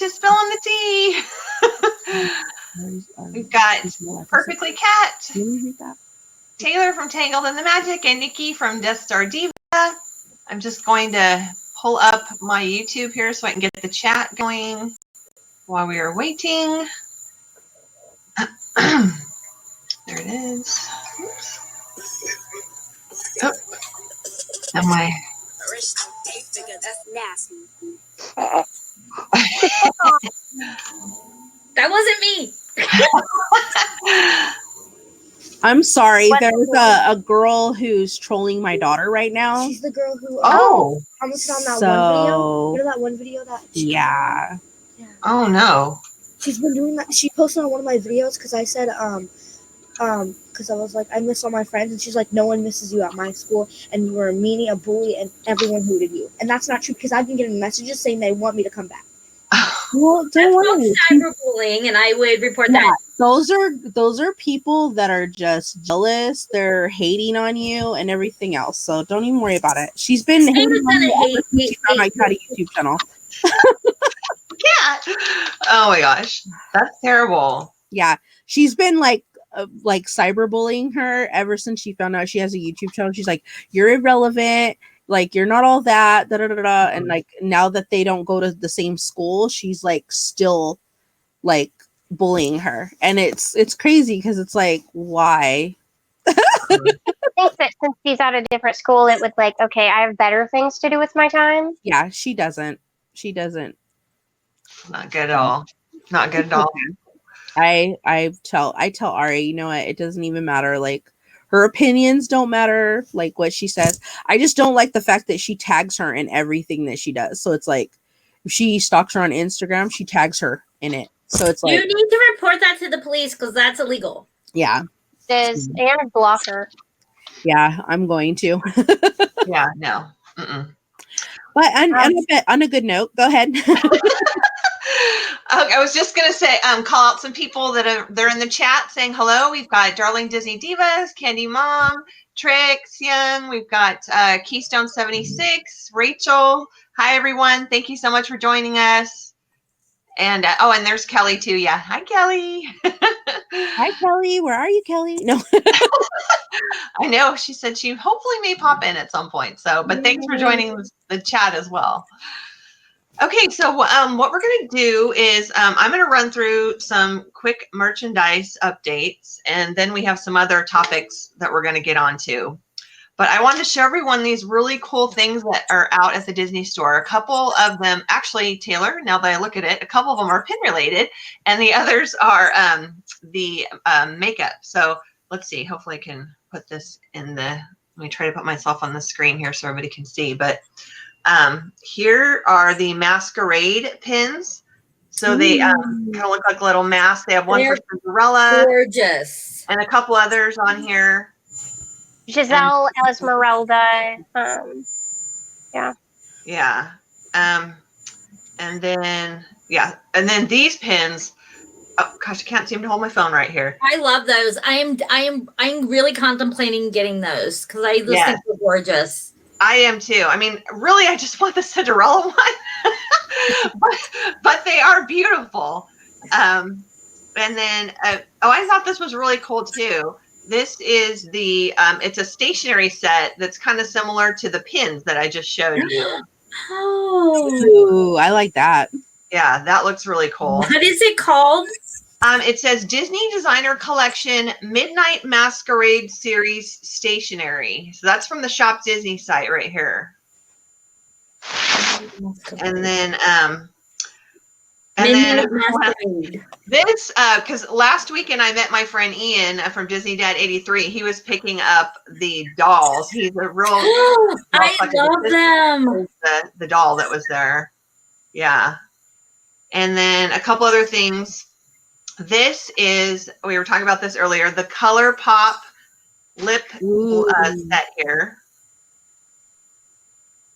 to Spillin the Tea. We've got Perfectly Cat, Taylor from Tangled in the Magic, and Nikki from Death Star Diva. I'm just going to pull up my YouTube here so I can get the chat going while we are waiting. There it is. Oops. Oh. And my... That's nasty. That wasn't me. I'm sorry. There's a girl who's trolling my daughter right now. She's the girl who almost found that one video. You know that one video that yeah. Oh no. She's been doing that. She posted on one of my videos because I said because I was like, I miss all my friends, and she's like, no one misses you at my school, and you were a meanie, a bully, and everyone hooted you. And that's not true because I've been getting messages saying they want me to come back. Well, don't worry. Cyberbullying, and I would report that. Those are people that are just jealous. They're hating on you and everything else. So don't even worry about it. She's been hating on me ever since she found my cat YouTube channel. Cat. Oh my gosh, that's terrible. Yeah, she's been like cyberbullying her ever since she found out she has a YouTube channel. She's like, "You're irrelevant. Like, you're not all that." Da, da, da, da. And like now that they don't go to the same school, she's like still like bullying her, and it's crazy because it's like, why? I think that since she's at a different school, it was like, okay, I have better things to do with my time. Yeah, she doesn't. Not good at all. Not good at all. I tell Ari, you know what? It doesn't even matter. Like, her opinions don't matter. Like what she says. I just don't like the fact that she tags her in everything that she does. So it's like, if she stalks her on Instagram, she tags her in it. So it's like, you need to report that to the police because that's illegal. Yeah. And block her. Yeah, I'm going to. Yeah, no. Mm-mm. But on a good note, go ahead. I was just gonna say, call out some people they're in the chat saying hello. We've got Darling Disney Divas, Candy Mom, Trix Young. We've got Keystone 76, Rachel. Hi everyone, thank you so much for joining us. And and there's Kelly too. Yeah, hi Kelly. Hi Kelly, where are you, Kelly? No, I know she said she hopefully may pop in at some point. So, but thanks for joining the chat as well. Okay, so what we're going to do is I'm going to run through some quick merchandise updates, and then we have some other topics that we're going to get onto. But I wanted to show everyone these really cool things that are out at the Disney store. A couple of them, actually, Taylor, now that I look at it, a couple of them are pin related, and the others are the makeup. So let's see, hopefully I can put this in let me try to put myself on the screen here so everybody can see. But here are the masquerade pins. So they kind of look like little masks. They have one for Cinderella. Gorgeous. And a couple others on here. Giselle, Esmeralda. Yeah. Yeah. And then these pins. Oh gosh, I can't seem to hold my phone right here. I love those. I'm really contemplating getting those because I just think they're gorgeous. I am too. I mean, really, I just want the Cinderella one, but they are beautiful. And then, I thought this was really cool too. This is the, it's a stationery set that's kind of similar to the pins that I just showed you. Oh, ooh, I like that. Yeah, that looks really cool. What is it called? It says Disney Designer Collection Midnight Masquerade Series Stationery. So that's from the Shop Disney site right here. And then, this, because last weekend I met my friend Ian from Disney Dad 83. He was picking up the dolls. He's a real. I love them. The doll that was there. Yeah. And then a couple other things. This is, we were talking about this earlier, the Color Pop lip set here.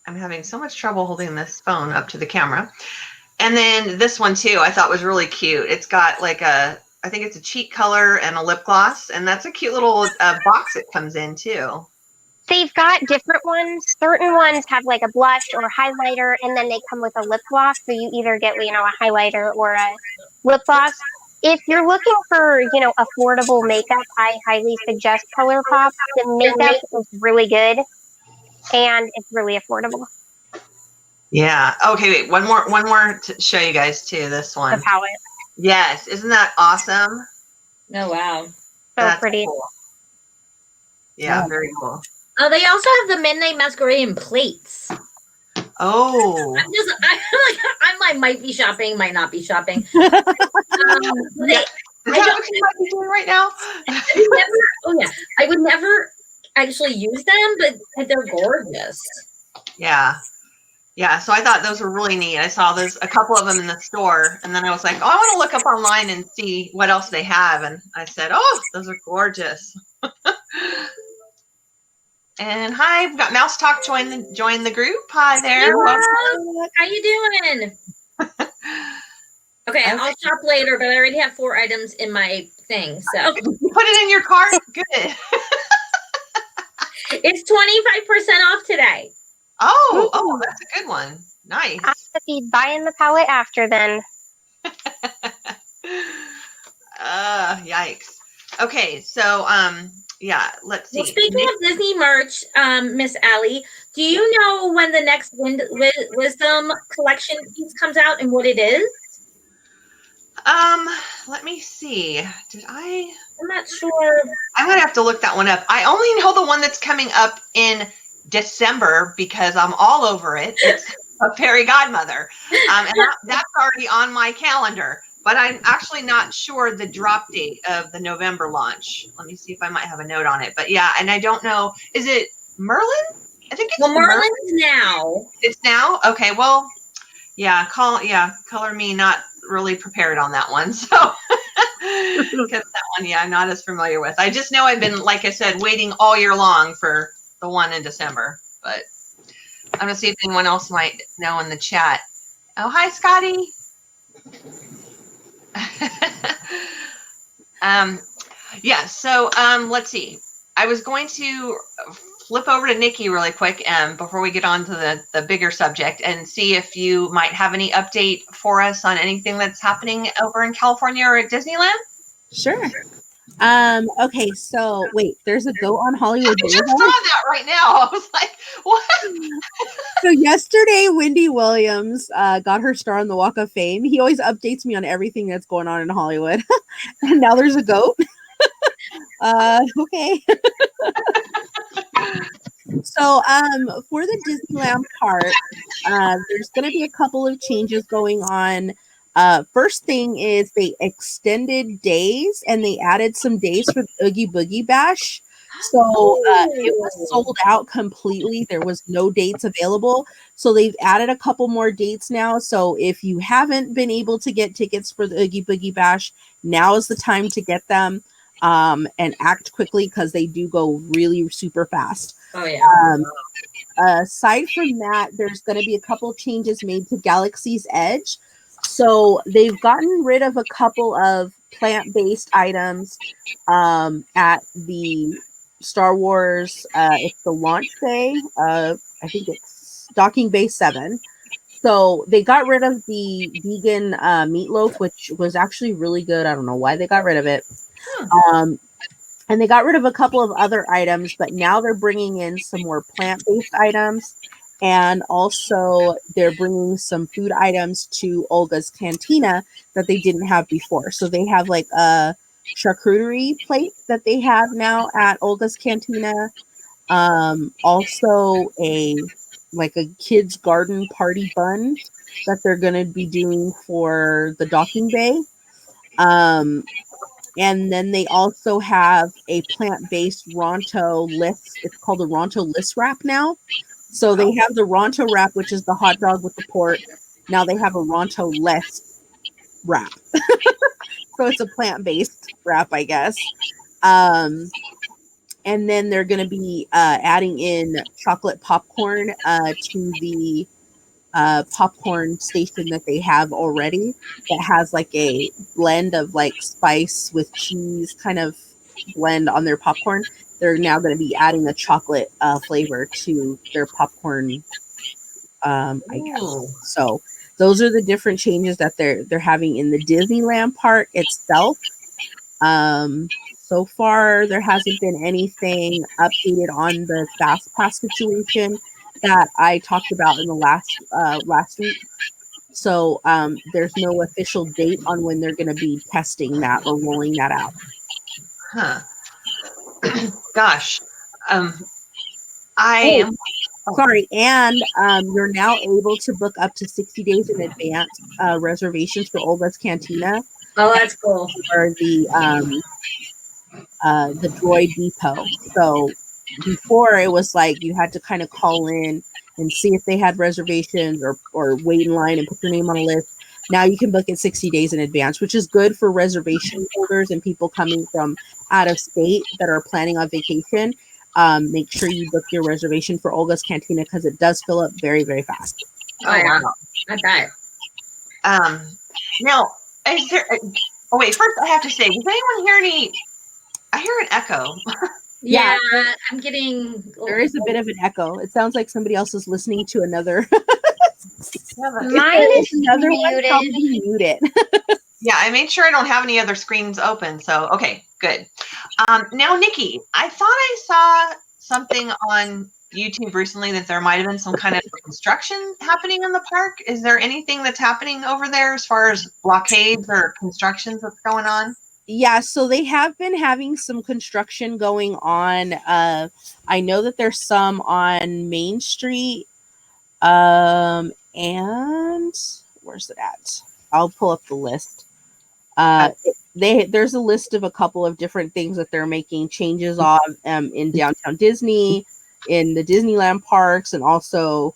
I'm having so much trouble holding this phone up to the camera. And then this one too, I thought was really cute. It's got like I think it's a cheek color and a lip gloss. And that's a cute little box it comes in too. They've got different ones. Certain ones have like a blush or highlighter, and then they come with a lip gloss. So you either get, a highlighter or a lip gloss. If you're looking for, affordable makeup, I highly suggest ColourPop. The makeup is really good, and it's really affordable. Yeah. Okay. Wait. One more to show you guys too. This The one. palette, Yes. Isn't that awesome? Oh wow. so That's pretty. cool. Yeah. Yeah. Very cool. Oh, they also have the Midnight Masquerade plates. Oh. I might be shopping, might not be shopping. Yeah. Is that what you might be doing right now? I would never actually use them, but they're gorgeous. Yeah. Yeah. So I thought those were really neat. I saw a couple of them in the store, and then I was like, oh, I want to look up online and see what else they have. And I said, oh, those are gorgeous. And hi, we've got Mouse Talk join the group. Hi there. Hello. How you doing? Okay, I'll shop later, but I already have 4 items in my thing. So You put it in your cart. Good. it's 25% off today. Oh, that's a good one. Nice. I have to be buying the palette after then. Yikes. Okay, so yeah, let's see. Well, speaking of Disney merch, Miss Allie, do you know when the next Wisdom collection piece comes out and what it is? Let me see. I'm not sure. I'm gonna have to look that one up. I only know the one that's coming up in December because I'm all over it. It's a fairy godmother, and that's already on my calendar. But I'm actually not sure the drop date of the November launch. Let me see if I might have a note on it. But yeah, and I don't know. Is it Merlin? I think it's Merlin's now. It's now? Okay, well, yeah, color me not really prepared on that one. So because that one, I'm not as familiar with. I just know I've been, like I said, waiting all year long for the one in December. But I'm gonna see if anyone else might know in the chat. Oh, hi, Scotty. Yeah, so let's see. I was going to flip over to Nikki really quick before we get on to the bigger subject and see if you might have any update for us on anything that's happening over in California or at Disneyland. Sure. Okay, so wait, there's a goat on Hollywood I just Boulevard. saw that right now. I was like, what? So yesterday, Wendy Williams got her star on the Walk of Fame. He always updates me on everything that's going on in Hollywood. And now there's a goat. Okay. So for the Disneyland park, there's going to be a couple of changes going on. First thing is they extended days and they added some days for the Oogie Boogie Bash. So it was sold out completely. There was no dates available. So they've added a couple more dates now. So if you haven't been able to get tickets for the Oogie Boogie Bash, now is the time to get them and act quickly because they do go really super fast. Oh, yeah. Aside from that, there's going to be a couple changes made to Galaxy's Edge. So they've gotten rid of a couple of plant-based items at the Star Wars. It's the launch bay. I think it's Docking Bay 7. So they got rid of the vegan meatloaf, which was actually really good. I don't know why they got rid of it. And they got rid of a couple of other items, but now they're bringing in some more plant-based items. And also they're bringing some food items to Olga's Cantina that they didn't have before. So they have like a charcuterie plate that they have now at Olga's Cantina. Also a kid's garden party bun that they're going to be doing for the docking bay. And then they also have a plant-based Ronto list. It's called the Ronto list wrap now. So they have the Ronto wrap, which is the hot dog with the pork. Now they have a Ronto list wrap. So it's a plant-based wrap, I guess. And then they're going to be adding in chocolate popcorn to the popcorn station that they have already that has like a blend of like spice with cheese kind of blend on their popcorn. they're now going to be adding a chocolate flavor to their popcorn. I guess Ooh. so. Those are the different changes that they're having in the Disneyland park itself. So far, there hasn't been anything updated on the Fast Pass situation that I talked about in the last week. So there's no official date on when they're going to be testing that or rolling that out. Huh. Gosh. I am. Sorry, and you're now able to book up to 60 days in advance reservations for Olga's Cantina Oh, that's cool. or the Droid Depot. So before it was like you had to kind of call in and see if they had reservations or wait in line and put your name on a list. Now you can book it 60 days in advance, which is good for reservation holders and people coming from out of state that are planning on vacation. Make sure you book your reservation for Olga's Cantina because it does fill up very, very fast. Oh, yeah. wow. I bet. Now, is there? Oh wait. First, I have to say, does anyone hear any? I hear an echo. Yeah, Yeah. I'm getting. There is a bit of an echo. It sounds like somebody else is listening to another. Mine is Another one. muted. Probably mute it. Yeah, I made sure I don't have any other screens open. So, okay, good. Now, Nikki, I thought I saw something on YouTube recently that there might have been some kind of construction happening in the park. Is there anything that's happening over there as far as blockades or constructions that's going on? Yeah, so they have been having some construction going on. I know that there's some on Main Street. And where's it at? I'll pull up the list. There's a list of a couple of different things that they're making changes on in downtown Disney, in the Disneyland parks, and also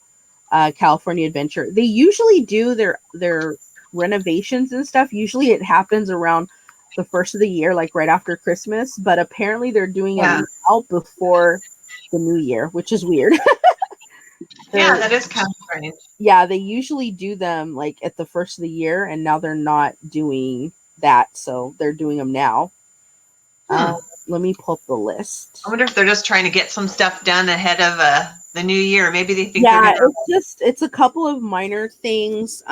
California Adventure. They usually do their renovations and stuff. Usually it happens around the first of the year, like right after Christmas, but apparently they're doing them now before the new year, which is weird. Yeah, that is kind of strange. Yeah, they usually do them like at the first of the year, and now they're not doing that, so they're doing them now. Let me pull up the list. I wonder if they're just trying to get some stuff done ahead of the new year. Maybe they think they're gonna... it's a couple of minor things.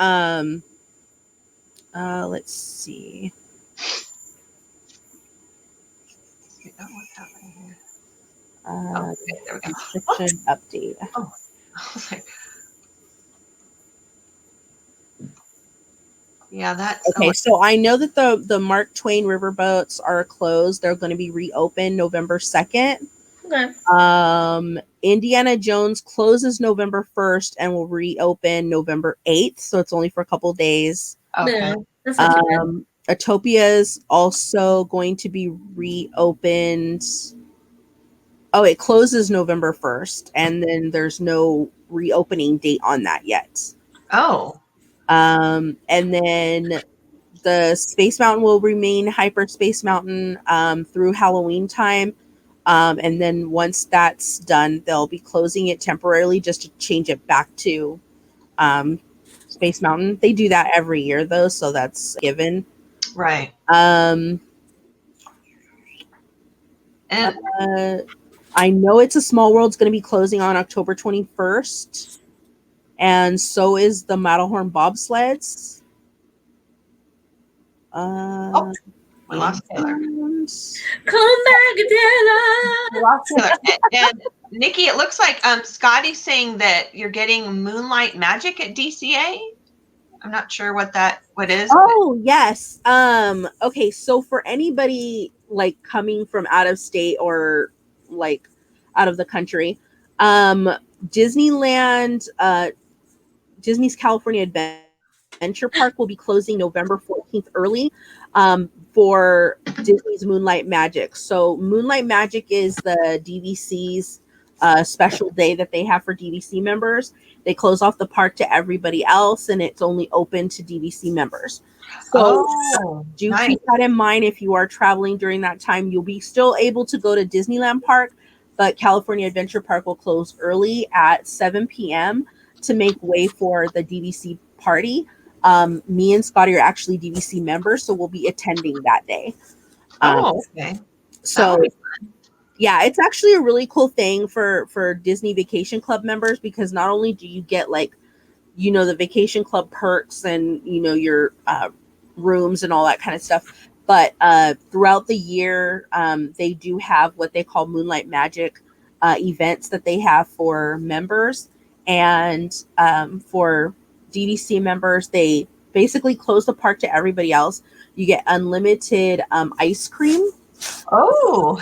Let's see. Okay, there we go. Construction update. Oh, I was like, yeah, that's okay. So I know that the Mark Twain riverboats are closed. They're going to be reopened November 2nd. Okay. Indiana Jones closes November 1st and will reopen November 8th. So it's only for a couple of days. okay. Yeah, that's not too bad. Autopia is also going to be reopened. Oh, it closes November 1st, and then there's no reopening date on that yet. Oh. And then the Space Mountain will remain Hyperspace Mountain through Halloween time. And then once that's done, they'll be closing it temporarily just to change it back to Space Mountain. They do that every year, though, so that's given. Right. And I know It's a Small World's going to be closing on October 21st. And so is the Matterhorn bobsleds. We lost Taylor. Come back, Taylor. We lost Taylor. And Nikki, it looks like Scotty's saying that you're getting Moonlight Magic at DCA. I'm not sure what is. Oh, yes. Okay, so for anybody like coming from out of state or like out of the country, Disneyland, Disney's California Adventure Park will be closing November 14th early for Disney's Moonlight Magic. So Moonlight Magic is the DVC's special day that they have for DVC members. They close off the park to everybody else, and it's only open to DVC members. So do keep that in mind if you are traveling during that time. You'll be still able to go to Disneyland Park, but California Adventure Park will close early at 7 p.m. to make way for the DVC party. Me and Scotty are actually DVC members, so we'll be attending that day. Okay. So Yeah, it's actually a really cool thing for Disney Vacation Club members, because not only do you get like, the vacation club perks and your rooms and all that kind of stuff, but throughout the year, they do have what they call Moonlight Magic events that they have for members, and for DVC members, they basically close the park to everybody else. You get unlimited ice cream. Oh,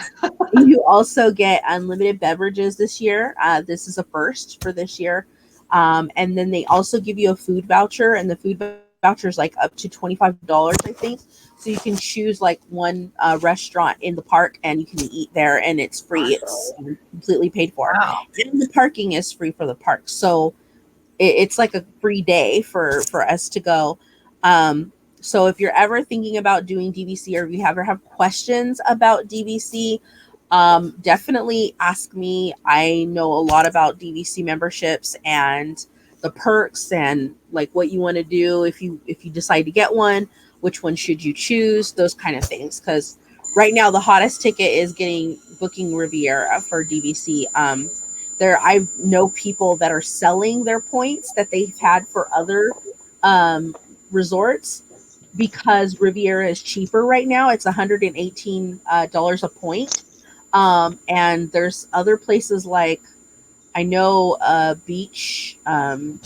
You also get unlimited beverages this year. This is a first for this year. And then they also give you a food voucher, and the food voucher is like up to $25, I think. So you can choose like one restaurant in the park, and you can eat there, and it's free. It's completely paid for. wow. And the parking is free for the park. So it's like a free day for us to go. So if you're ever thinking about doing DVC, or if you ever have questions about DVC, definitely ask me. I know a lot about DVC memberships and the perks, and like what you want to do if you decide to get one, which one should you choose, those kind of things. Because right now the hottest ticket is booking Riviera for DVC. I know people that are selling their points that they've had for other resorts, because Riviera is cheaper right now. It's $118 a point. And there's other places like, I know Beach, Yacht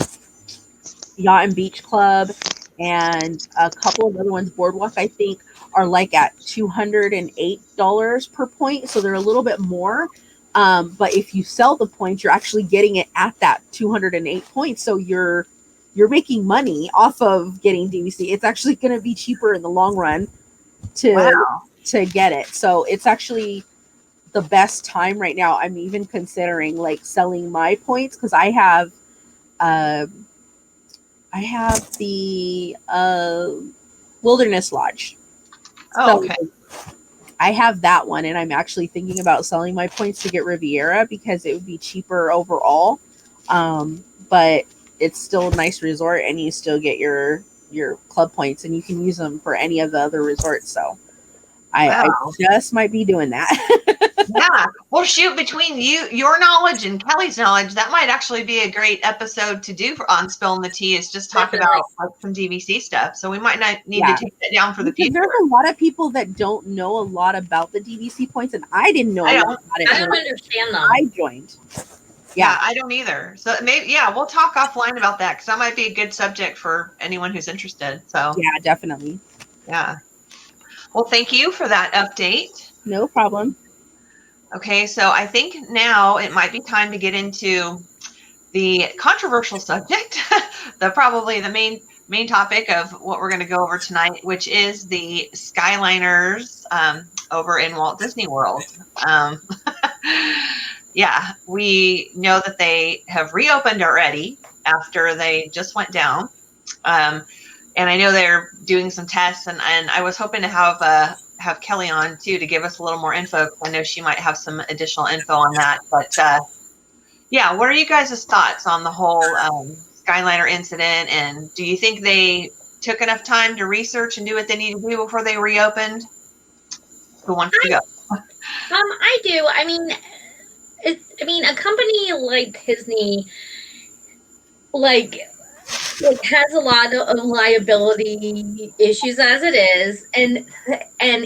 and Beach Club, and a couple of other ones, Boardwalk, I think, are like at $208 per point. So they're a little bit more. But if you sell the points, you're actually getting it at that 208 points. So you're making money off of getting DVC. It's actually going to be cheaper in the long run to get it. So it's actually the best time right now. I'm even considering like selling my points, because I have the Wilderness Lodge. Oh, okay. I have that one, and I'm actually thinking about selling my points to get Riviera, because it would be cheaper overall. But it's still a nice resort, and you still get your club points, and you can use them for any of the other resorts. So I just might be doing that. Yeah. Well, shoot, between your knowledge and Kelly's knowledge, that might actually be a great episode to do on Spillin' the Tea, is just talk about like some DVC stuff. So we might not need to take that down for the future. There's a lot of people that don't know a lot about the DVC points, and I didn't know a lot about it. I don't understand them. I joined. Yeah, I don't either. So maybe, we'll talk offline about that, because that might be a good subject for anyone who's interested. So yeah, definitely. Yeah. Well, thank you for that update. No problem. Okay, so I think now it might be time to get into the controversial subject, probably the main topic of what we're going to go over tonight, which is the Skyliners over in Walt Disney World. Yeah, we know that they have reopened already after they just went down. And I know they're doing some tests, and I was hoping to have Kelly on too to give us a little more info. I know she might have some additional info on that. But yeah, what are you guys' thoughts on the whole Skyliner incident? And do you think they took enough time to research and do what they need to do before they reopened? Who wants to go? I do. I mean, a company like Disney, like has a lot of liability issues as it is, and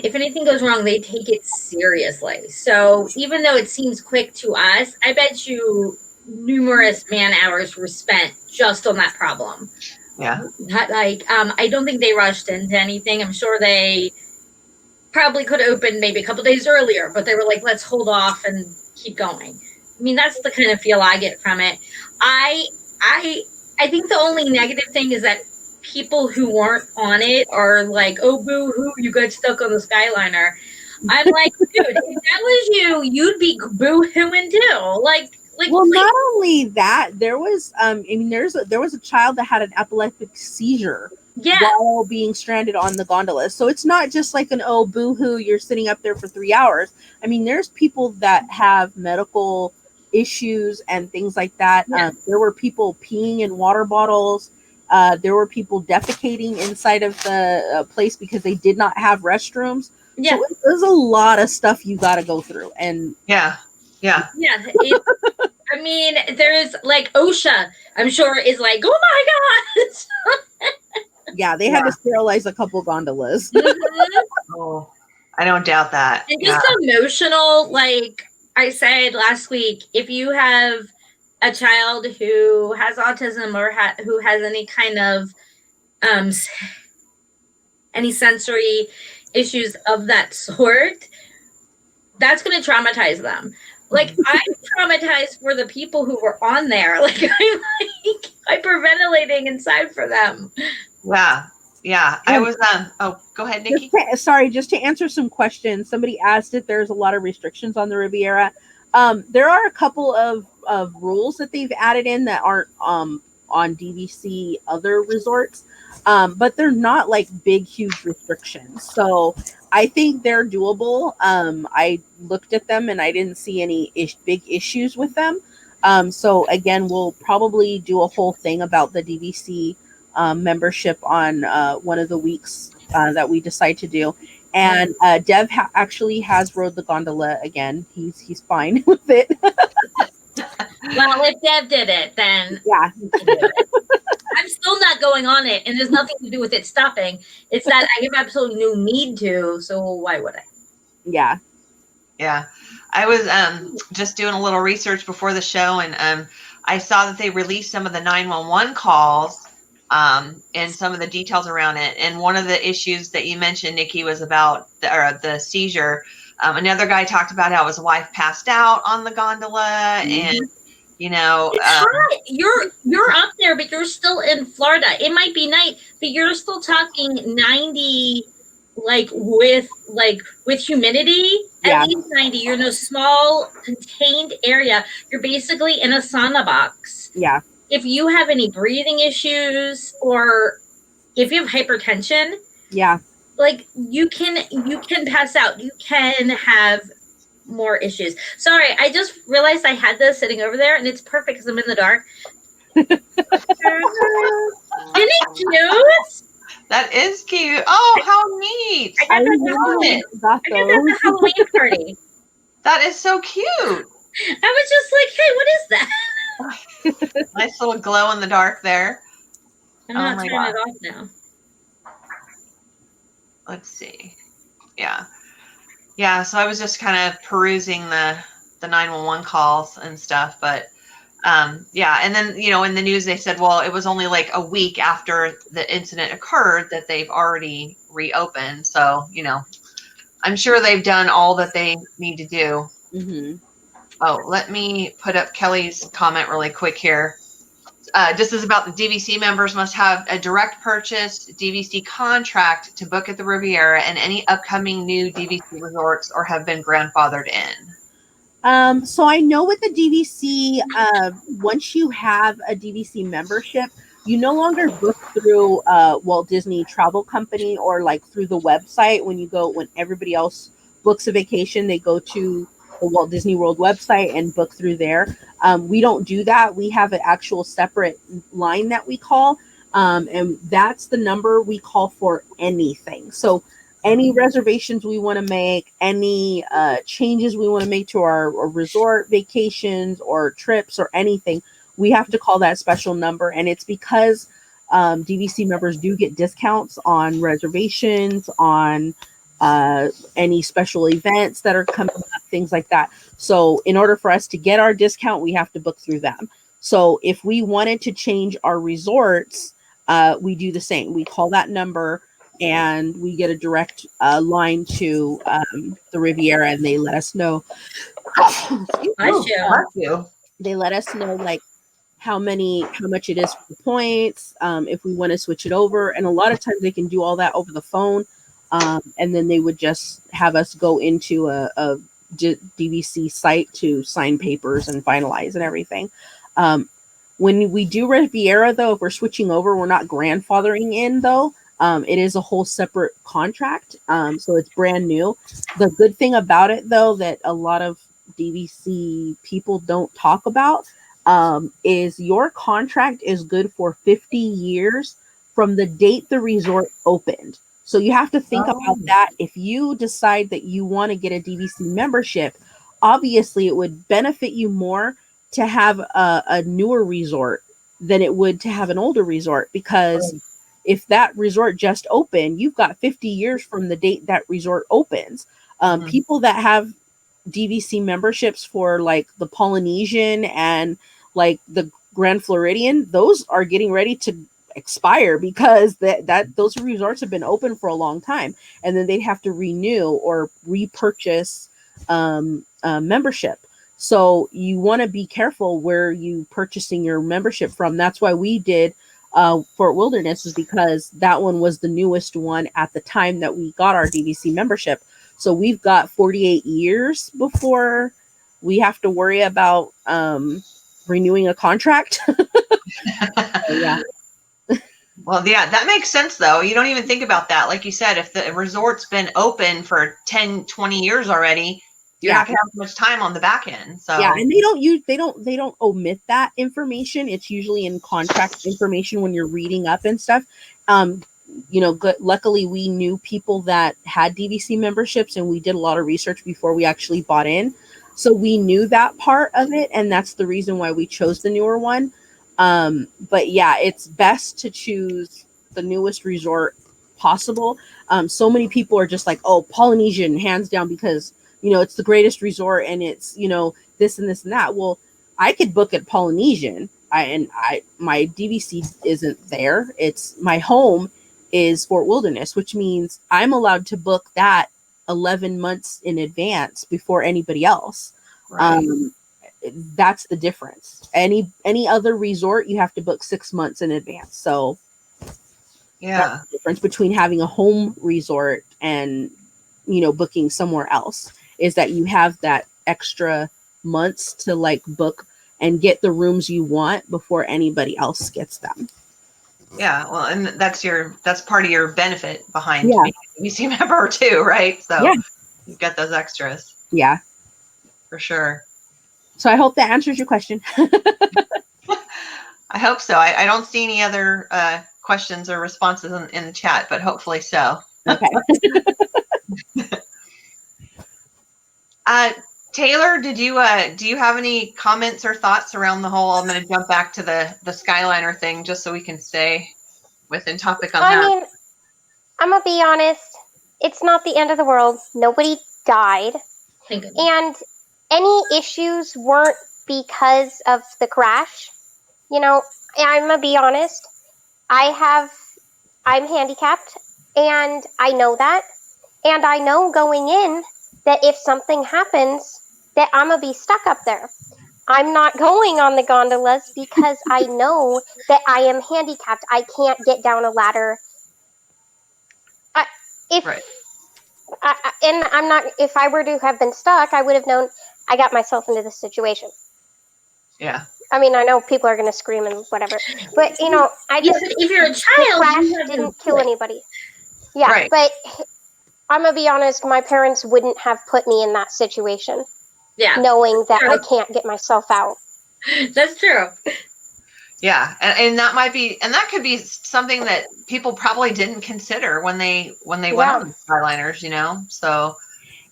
if anything goes wrong, they take it seriously. So even though it seems quick to us, I bet you numerous man hours were spent just on that problem. Yeah. I don't think they rushed into anything. I'm sure they probably could have opened maybe a couple days earlier, but they were like, let's hold off and keep going. I mean, that's the kind of feel I get from it. I think the only negative thing is that people who weren't on it are like, oh, boo-hoo, you got stuck on the Skyliner. I'm like, dude, if that was you, you'd be boo-hooing too. Well, not only that, there was there was a child that had an epileptic seizure while being stranded on the gondola. So it's not just like oh, boo-hoo, you're sitting up there for 3 hours. I mean, there's people that have medical issues and things like that. There were people peeing in water bottles. There were people defecating inside of the place because they did not have restrooms. Yeah. So there's a lot of stuff you got to go through. And Yeah. Yeah. I mean, there's like OSHA, I'm sure, is like, oh my God. yeah, they had to sterilize a couple gondolas. Oh, I don't doubt that. And Yeah. just emotional, like I said last week, if you have a child who has autism or who has any kind of um, any sensory issues of that sort, that's going to traumatize them. Like I'm traumatized for the people who were on there. Like I'm like hyperventilating inside for them. Yeah. Yeah. I was oh, go ahead, Nikki. Just to answer some questions. Somebody asked if there's a lot of restrictions on the Riviera. There are a couple of rules that they've added in that aren't on DVC other resorts, but they're not like big, huge restrictions. So I think they're doable. I looked at them and I didn't see any big issues with them. So again, we'll probably do a whole thing about the DVC membership on one of the weeks that we decide to do. And Dev actually has rode the gondola again. He's fine with it. Well, if Dev did it, then Yeah. I'm still not going on it, and there's nothing to do with it stopping. It's that I have absolutely no need to, so why would I? Yeah. Yeah. I was just doing a little research before the show, and I saw that they released some of the 911 calls and some of the details around it. And one of the issues that you mentioned, Nikki, was about the seizure. Another guy talked about how his wife passed out on the gondola, and you know, It's hot. You're up there, but you're still in Florida. It might be night, but you're still talking 90, like with humidity. Yeah. At least 90. You're in a small contained area. You're basically in a sauna box. Yeah. If you have any breathing issues or if you have hypertension, Yeah. like you can pass out. You can have more issues. Sorry, I just realized I had this sitting over there, and it's perfect because I'm in the dark. Isn't it cute? that is cute. Oh, how neat! I got got that at the Halloween party. That is so cute. I was just like, hey, what is that? Nice little glow in the dark there. I'm not turning it off now. Let's see. Yeah. Yeah, so I was just kind of perusing the 911 calls and stuff, but yeah, and then in the news they said, well, it was only like a week after the incident occurred that they've already reopened. So I'm sure they've done all that they need to do. Mm-hmm. Oh, let me put up Kelly's comment really quick here. This is about the DVC members must have a direct purchase DVC contract to book at the Riviera and any upcoming new DVC resorts or have been grandfathered in. So I know with the DVC, once you have a DVC membership, you no longer book through Walt Disney Travel Company or like through the website. When everybody else books a vacation, they go to the Walt Disney World website and book through there. We don't do that. We have an actual separate line that we call, and that's the number we call for anything. So any reservations we want to make, any changes we want to make to our resort vacations or trips or anything, we have to call that special number. And it's because DVC members do get discounts on reservations, on any special events that are coming up, things like that. So in order for us to get our discount, we have to book through them. So if we wanted to change our resorts, we do the same. We call that number and we get a direct line to the Riviera, and they let us know. They let us know like how much it is for the points, if we want to switch it over, and a lot of times they can do all that over the phone, and then they would just have us go into a DVC site to sign papers and finalize and everything. When we do Riviera, though, if we're switching over, we're not grandfathering in, though. It is a whole separate contract, so it's brand new. The good thing about it, though, that a lot of DVC people don't talk about is your contract is good for 50 years from the date the resort opened. So you have to think Oh. about that. If you decide that you want to get a DVC membership, obviously it would benefit you more to have a newer resort than it would to have an older resort, because if that resort just opened, you've got 50 years from the date that resort opens. Mhm. People that have DVC memberships for like the Polynesian and like the Grand Floridian, those are getting ready to expire because that those resorts have been open for a long time, and then they'd have to renew or repurchase membership. So you want to be careful where you purchasing your membership from. That's why we did Fort Wilderness, is because that one was the newest one at the time that we got our DVC membership. So we've got 48 years before we have to worry about renewing a contract. Yeah. Well, yeah, that makes sense though. You don't even think about that. Like you said, if the resort's been open for 10, 20 years already, you're Yeah. not gonna have much time on the back end. So Yeah, and they don't omit that information. It's usually in contract information when you're reading up and stuff. Luckily we knew people that had DVC memberships, and we did a lot of research before we actually bought in. So we knew that part of it, and that's the reason why we chose the newer one. But yeah, it's best to choose the newest resort possible. So many people are just like, oh, Polynesian, hands down, because it's the greatest resort and it's, this and this and that. Well, I could book at Polynesian. My DVC isn't there. It's my home is Fort Wilderness, which means I'm allowed to book that 11 months in advance before anybody else. right. That's the difference. Any other resort, you have to book 6 months in advance. So Yeah. that's the difference between having a home resort and booking somewhere else, is that you have that extra months to like book and get the rooms you want before anybody else gets them. Yeah. Well, and that's part of your benefit behind Yeah. being a DVC member too, right? So Yeah. you get those extras Yeah. for sure. So I hope that answers your question. I hope so. I don't see any other questions or responses in the chat, but hopefully so. Okay. Taylor, do you have any comments or thoughts around the whole? I'm going to jump back to the Skyliner thing just so we can stay within topic on I that. mean, I'm gonna be honest. It's not the end of the world. Nobody died, Thank goodness. and any issues weren't because of the crash. I'm gonna be honest. I'm handicapped, and I know that, and I know going in that if something happens, that I'm gonna be stuck up there. I'm not going on the gondolas because I know that I am handicapped. I can't get down a ladder. Right. And I'm not. If I were to have been stuck, I would have known I got myself into this situation. Yeah. I mean, I know people are going to scream and whatever, but I You just said if you're a the child, crash you have didn't no kill choice. anybody. Yeah, Right. but I'm gonna be honest. My parents wouldn't have put me in that situation, Yeah, knowing that Sure. I can't get myself out. that's true. Yeah, and that could be something that people probably didn't consider when they went Yeah. on the Skyliners, So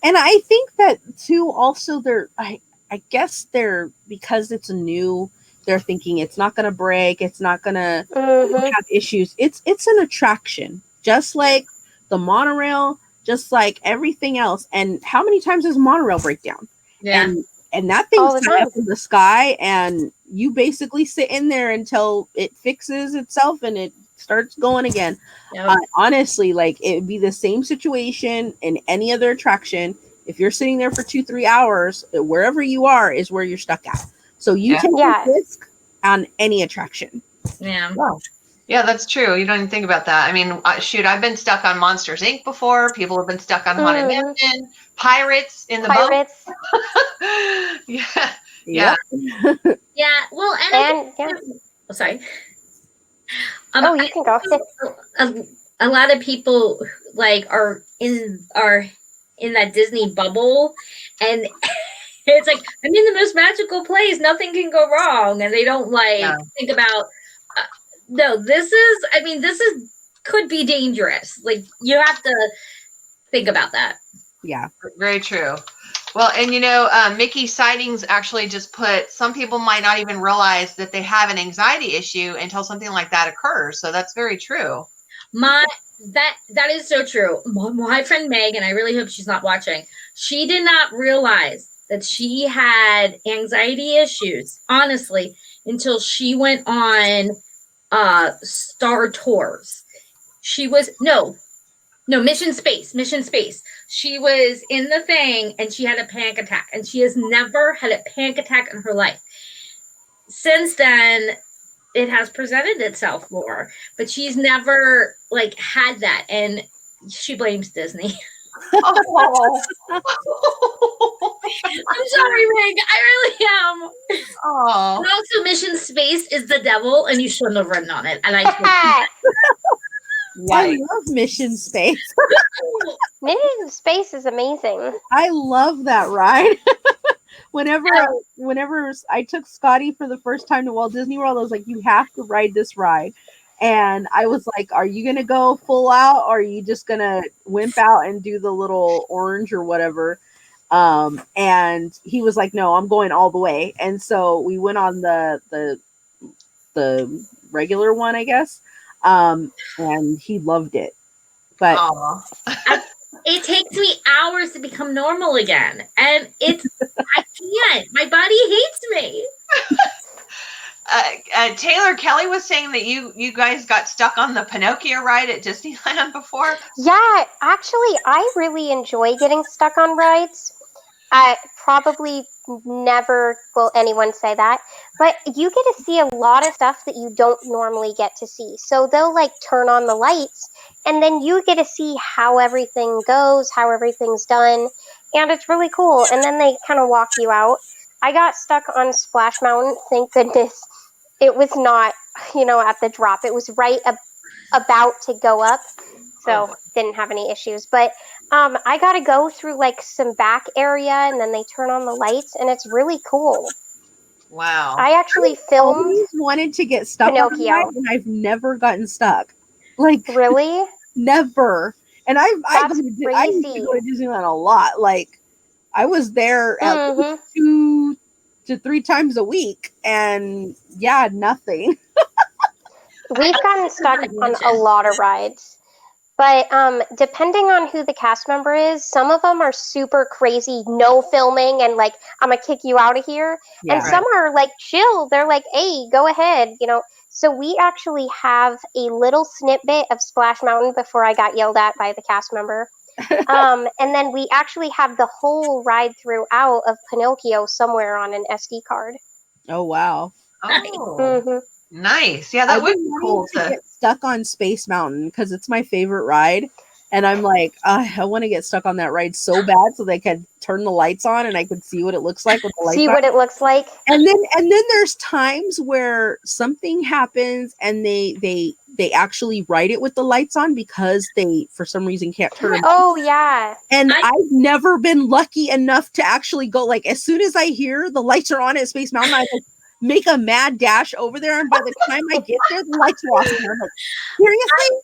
And I think that too, also I guess because it's new, they're thinking it's not going to break. It's not going to have issues. It's an attraction, just like the monorail, just like everything else. And how many times does monorail break down? Yeah. And that All the thing's high time. up in the sky, and you basically sit in there until it fixes itself and it starts going again. Yep. Honestly, like it would be the same situation in any other attraction. If you're sitting there for 2-3 hours, wherever you are is where you're stuck at. So you take Yeah. a risk on any attraction. Yeah. yeah, that's true. You don't even think about that. I mean, shoot, I've been stuck on Monsters Inc. before. People have been stuck on Haunted Mansion, Pirates in the Pirates. boat. Yeah. Yep. Yeah. Well, and I think, oh, sorry. You can go. A lot of people like are in that Disney bubble, and it's like I'm in the most magical place. Nothing can go wrong, and they don't think about. No, this is could be dangerous. Like, you have to think about that. Yeah. Very true. Well, and Mickey Sightings actually just put, some people might not even realize that they have an anxiety issue until something like that occurs. So that's very true. That is so true. My friend Meg, and I really hope she's not watching, she did not realize that she had anxiety issues, honestly, until she went on Star Tours. She was Mission Space. She was in the thing and she had a panic attack, and she has never had a panic attack in her life. Since then, it has presented itself more, but she's never like had that, and she blames Disney. Oh. I'm sorry, Meg. I really am. Oh. And also, Mission Space is the devil, and you shouldn't have ridden on it. And I I love Mission Space. Mission Space is amazing. I love that ride. Whenever I took Scotty for the first time to Walt Disney World, I was like, you have to ride this ride. And I was like, are you going to go full out, or are you just going to wimp out and do the little orange or whatever? And he was like, no, I'm going all the way. And so we went on the regular one, I guess. And he loved it. But it takes me hours to become normal again, and I can't. My body hates me. Taylor, Kelly was saying that you guys got stuck on the Pinocchio ride at Disneyland before. Yeah, actually, I really enjoy getting stuck on rides. I probably never will anyone say that, but you get to see a lot of stuff that you don't normally get to see. So they'll like turn on the lights, and then you get to see how everything goes, how everything's done, and it's really cool. And then they kind of walk you out. I got stuck on Splash Mountain. Thank goodness it was not, at the drop. It was right about to go up, so didn't have any issues. But I got to go through like some back area, and then they turn on the lights, and it's really cool. Wow. I actually filmed. I always wanted to get stuck Pinocchio. on ride, and I've never gotten stuck. Like, really? Never. And I used to go to Disneyland a lot. Like, I was there at least 2 to 3 times a week, and yeah, nothing. We've gotten stuck on a lot of rides. But depending on who the cast member is, some of them are super crazy, no filming, and like, I'm going to kick you out of here. Yeah, and some are like chill. They're like, hey, go ahead, So we actually have a little snippet of Splash Mountain before I got yelled at by the cast member. And then we actually have the whole ride throughout of Pinocchio somewhere on an SD card. Oh, wow. Oh. Nice. Yeah, that would be cool to get stuck on Space Mountain because it's my favorite ride. And I'm like, I want to get stuck on that ride so bad so they could turn the lights on and I could see what it looks like with the lights on. What it looks like. And then there's times where something happens and they actually write it with the lights on because they for some reason can't turn them on. Oh yeah. And I've never been lucky enough to actually go, like, as soon as I hear the lights are on at Space Mountain, I like make a mad dash over there, and by the time I get there, the lights are off. And I'm like, seriously?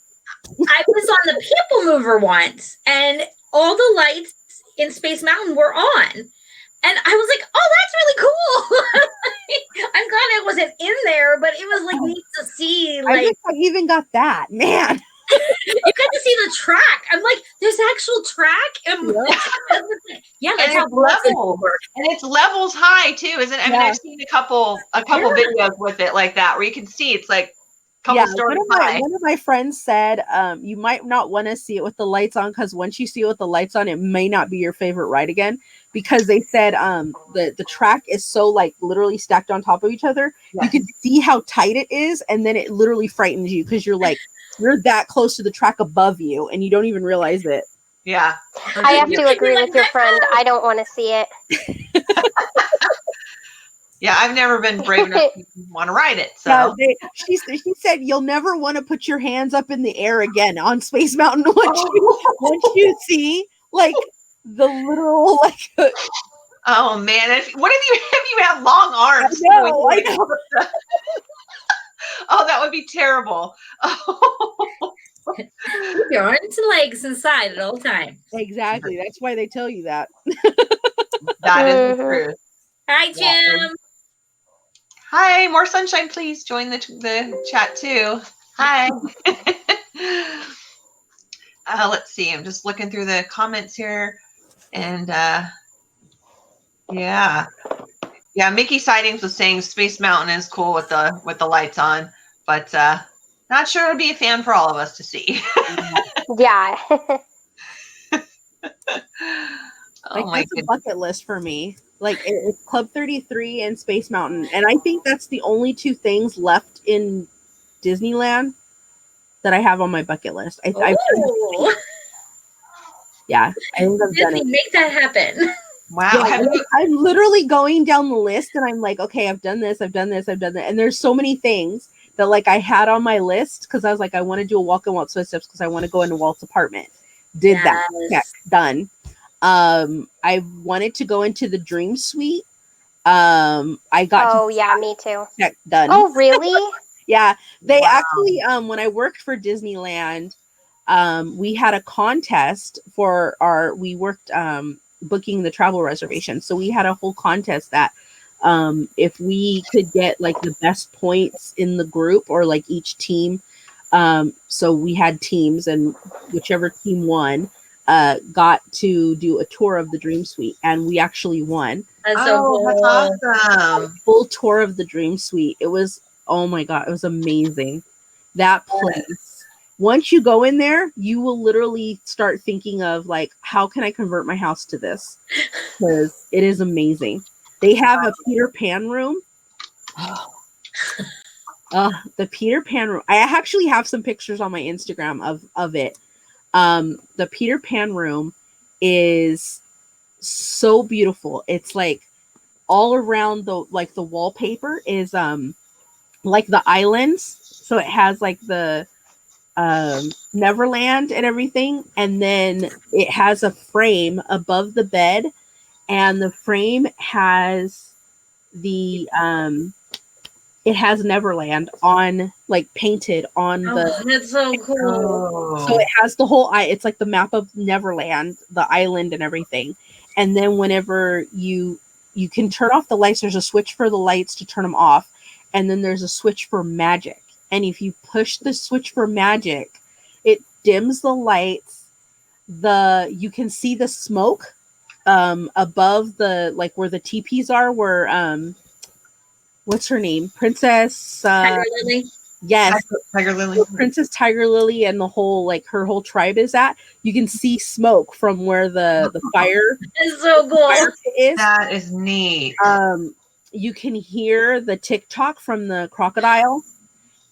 I was on the People Mover once, and all the lights in Space Mountain were on. And I was like, oh, that's really cool. I'm glad I wasn't in there, but it was like neat to see. Like, I even got that, man. You got to see the track. I'm like, there's actual track, and that's how levels. And it's levels high too, isn't it? I mean, I've seen a couple videos with it like that where you can see it's like a couple stories high. One of my friends said, you might not want to see it with the lights on because once you see it with the lights on, it may not be your favorite ride again. Because they said the track is so like literally stacked on top of each other. Yes. You can see how tight it is, and then it literally frightens you because you're that close to the track above you and you don't even realize it. Yeah. I have to agree with your friend. I don't want to see it. Yeah, I've never been brave enough to want to ride it. So she said you'll never want to put your hands up in the air again on Space Mountain once you see like the literal like oh man, if you have long arms? I know. Oh, that would be terrible. Oh. Keep your arms and legs inside at all times. Exactly. That's why they tell you that. That is the Mhm. truth. Hi, Jim. Hi, more sunshine, please join the chat too. Hi. Let's see. I'm just looking through the comments here, and yeah, Mickey Sightings was saying Space Mountain is cool with the lights on, but not sure it would be a fan for all of us to see. Yeah. Like, Oh my that's a goodness. bucket list for me. Like, it's Club 33 and Space Mountain. And I think that's the only two things left in Disneyland that I have on my bucket list. Oh, Yeah, I think I've done Disney, it. make that happen. Wow. Yeah, I'm literally going down the list and I'm like, okay, I've done this, I've done this, I've done that. And there's so many things that like I had on my list because I was like, I want to do a walk in Walt's footsteps because I want to go into Walt's apartment. Did that. Check. Done. I wanted to go into the Dream Suite. I got Oh yeah, me too. check done. Oh really? Yeah, they Wow. actually when I worked for Disneyland, we had a contest for we worked booking the travel reservation. So we had a whole contest that if we could get like the best points in the group or like each team, so we had teams and whichever team won got to do a tour of the Dream Suite, and we actually won. That's so cool. That's awesome. Full tour of the Dream Suite. It was, oh my God, it was amazing. That place. Once you go in there, you will literally start thinking of like, how can I convert my house to this? Because it is amazing. They have a Peter Pan room. The Peter Pan room. I actually have some pictures on my Instagram of it. The Peter Pan room is so beautiful. It's like all around the wallpaper is like the islands. So it has like the Neverland and everything, and then it has a frame above the bed, and the frame has the it has Neverland on like painted on the. That's so cool. So it has the whole it's like the map of Neverland, the island and everything. And then whenever you can turn off the lights, there's a switch for the lights to turn them off, and then there's a switch for magic. And if you push the switch for magic, it dims the lights. You can see the smoke above the like where the teepees are, where what's her name? Princess Tiger Lily. Yes. Tiger Lily. Where Princess Tiger Lily and the whole like her whole tribe is at. You can see smoke from where the fire It's so cool. is. That is neat. You can hear the tick-tock from the crocodile,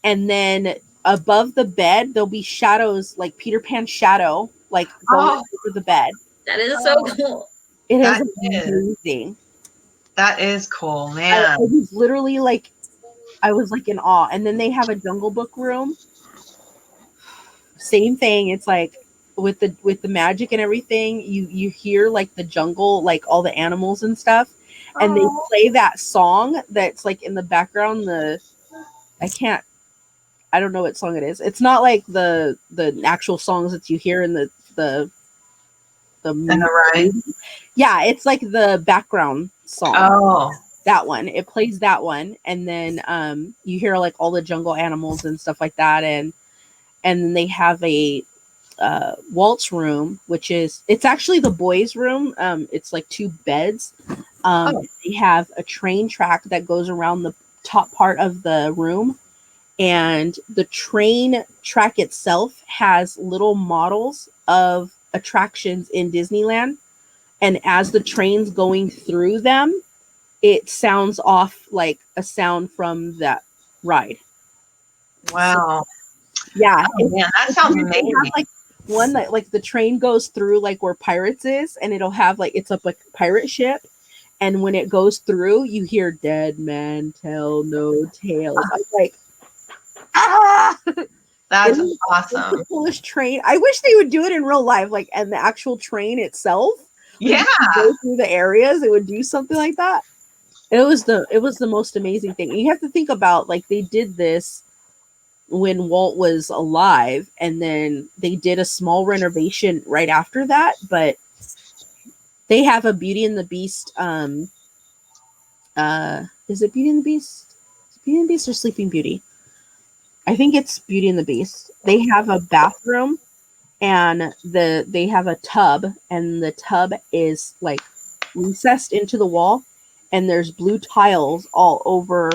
and then above the bed there'll be shadows, like Peter Pan's shadow, like going over the bed. That is so cool. It is That is. amazing. That is cool, I man. was literally like, I was like in awe. And then they have a Jungle Book room. Same thing. It's like with the magic and everything, you hear like the jungle, like all the animals and stuff, and they play that song that's like in the background. I don't know what song it is. It's not like the actual songs that you hear in the ride. Yeah, it's like the background song. Oh, that one. It plays that one, and then you hear like all the jungle animals and stuff like that, and then they have a Walt's room, which it's actually the boys' room. It's like 2 beds. They have a train track that goes around the top part of the room, and the train track itself has little models of attractions in Disneyland, and as the train's going through them, it sounds off like a sound from that ride. wow. Yeah. Oh, man, that sounds amazing. Have, like, one that like the train goes through like where Pirates is, and it'll have like it's up like a pirate ship, and when it goes through, you hear "Dead Man Tell No Tales." I'm like, ah! That's It's awesome. the coolest train. I wish they would do it in real life, like, and the actual train itself. Yeah. Go through the areas, it would do something like that. It was the most amazing thing. You have to think about like they did this when Walt was alive, and then they did a small renovation right after that. But they have a Beauty and the Beast. Is it Beauty and the Beast? Is it Beauty and the Beast or Sleeping Beauty? I think it's Beauty and the Beast. They have a bathroom, and they have a tub, and the tub is like recessed into the wall, and there's blue tiles all over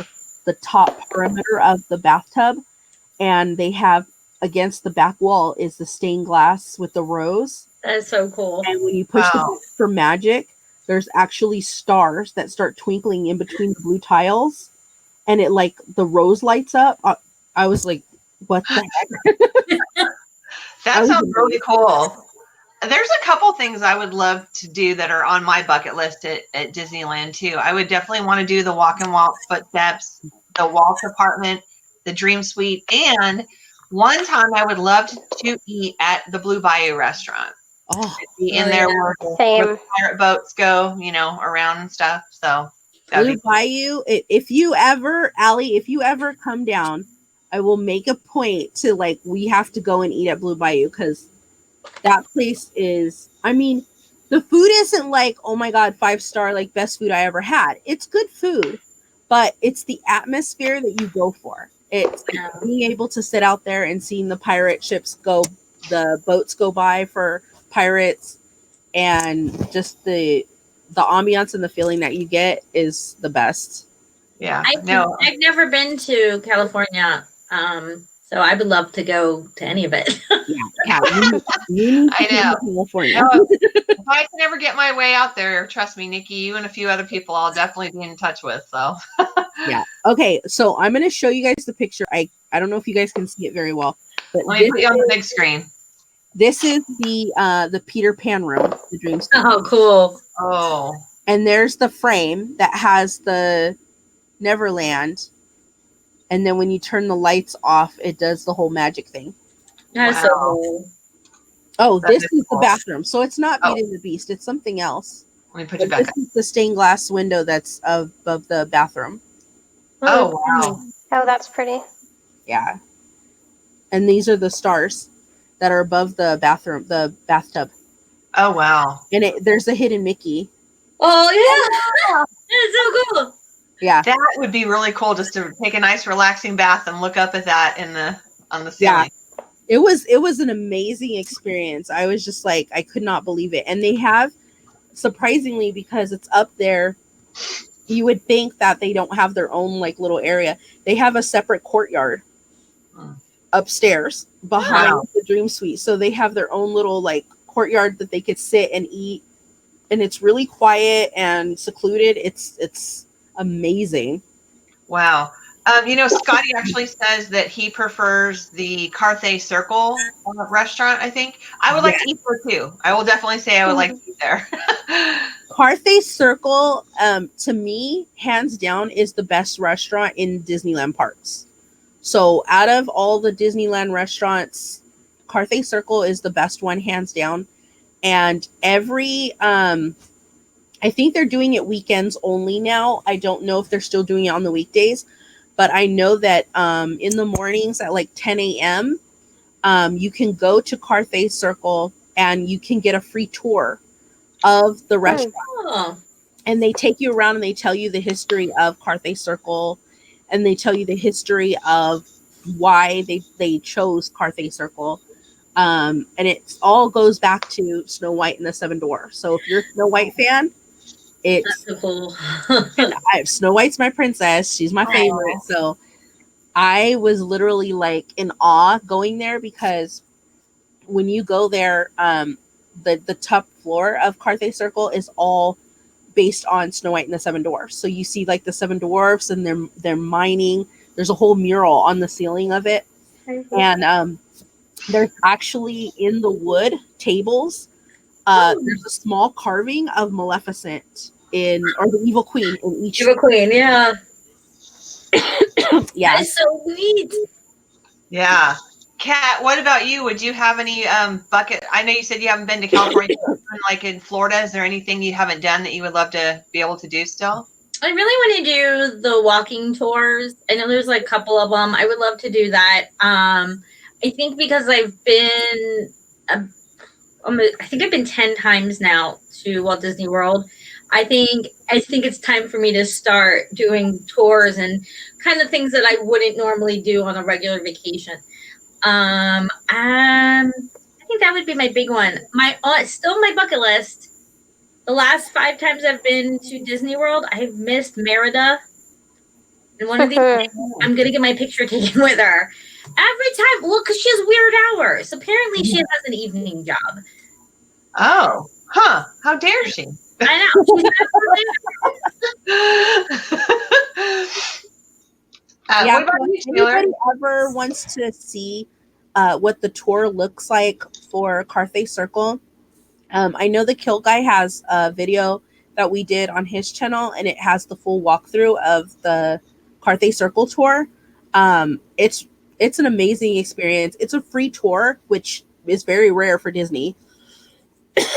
the top perimeter of the bathtub, and they have against the back wall is the stained glass with the rose. That is so cool. And when you push the Wow. button for magic, there's actually stars that start twinkling in between the blue tiles, and it like the rose lights up. I was like, what the heck? That sounds really cool. There's a couple things I would love to do that are on my bucket list at Disneyland too. I would definitely want to do the Walk and Walk footsteps, the Walt apartment, the Dream Suite, and one time I would love to eat at the Blue Bayou restaurant. Oh, Be in there where Same. the pirate boats go, around and stuff. So that'd Blue be Bayou. If you ever, Allie, if you ever come down, I will make a point to like we have to go and eat at Blue Bayou, because that place is. I mean, the food isn't like, oh my god, 5-star, like best food I ever had. It's good food, but it's the atmosphere that you go for. It's being able to sit out there and seeing the pirate ships go, the boats go by for pirates, and just the ambiance and the feeling that you get is the best. yeah. I've never been to California, so I would love to go to any of it. Yeah, you need to I know. go to California. No, if I can ever get my way out there, trust me, Nikki, you and a few other people I'll definitely be in touch with. So Yeah. Okay, so I'm gonna show you guys the picture. I don't know if you guys can see it very well, but let me put you on the big screen. this is the Peter Pan room, the dream suite. Oh, cool. Oh, And there's the frame that has the Neverland. And then when you turn the lights off, it does the whole magic thing. That's so cool. Oh, That this is is cool. the bathroom. So it's not Oh. Beauty and the Beast. It's something else. let me put you But back. this is the stained glass window that's above the bathroom. Oh, wow. Oh, that's pretty. Yeah. And these are the stars that are above the bathroom, the bathtub. Oh, wow. And there's a hidden Mickey. Oh, yeah. That's so cool. Yeah. That would be really cool, just to take a nice relaxing bath and look up at that on the ceiling. It was an amazing experience. I was just like, I could not believe it. And they have, surprisingly, because it's up there, you would think that they don't have their own like little area. They have a separate courtyard upstairs behind Wow. the Dream Suite. So they have their own little like courtyard that they could sit and eat. And it's really quiet and secluded. It's amazing. Wow. Scotty actually says that he prefers the Carthay Circle restaurant, I think. I would like to eat there too. I will definitely say I would like to eat there. Carthay Circle, to me, hands down, is the best restaurant in Disneyland parks. So out of all the Disneyland restaurants, Carthay Circle is the best one, hands down. And I think they're doing it weekends only now. I don't know if they're still doing it on the weekdays, but I know that in the mornings at like 10 a.m., you can go to Carthay Circle and you can get a free tour of the restaurant. Oh. And they take you around and they tell you the history of Carthay Circle, and they tell you the history of why they chose Carthay Circle. And it all goes back to Snow White and the Seven Dwarfs. So if you're a Snow White fan, That's so cool. Snow White's my princess. She's my favorite. So I was literally like in awe going there, because when you go there, the top floor of Carthay Circle is all based on Snow White and the Seven Dwarfs. So you see like the Seven Dwarfs and they're mining. There's a whole mural on the ceiling of it. And there's actually in the wood tables, there's a small carving of Maleficent or the Evil Queen in each. Evil Queen, yeah. Yeah. That's so neat. Yeah. Kat, what about you? Would you have any bucket? I know you said you haven't been to California, like in Florida. Is there anything you haven't done that you would love to be able to do still? I really want to do the walking tours. I know there's like a couple of them. I would love to do that. I think because I've been, I think I've been 10 times now to Walt Disney World. I think it's time for me to start doing tours and kind of things that I wouldn't normally do on a regular vacation. I think that would be my big one. My still my bucket list. The last 5 times I've been to Disney World, I've missed Merida. And one of these days, I'm gonna get my picture taken with her. Every time, well, because she has weird hours. Apparently, she has an evening job. Oh, huh? How dare she? I know. She's Yeah, what about so you, if Taylor? anybody ever wants to see what the tour looks like for Carthay Circle, I know the Kill Guy has a video that we did on his channel, and it has the full walkthrough of the Carthay Circle tour. It's an amazing experience. It's a free tour, which is very rare for Disney.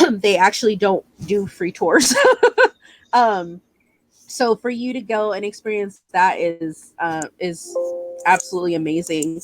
They actually don't do free tours. So for you to go and experience that is absolutely amazing.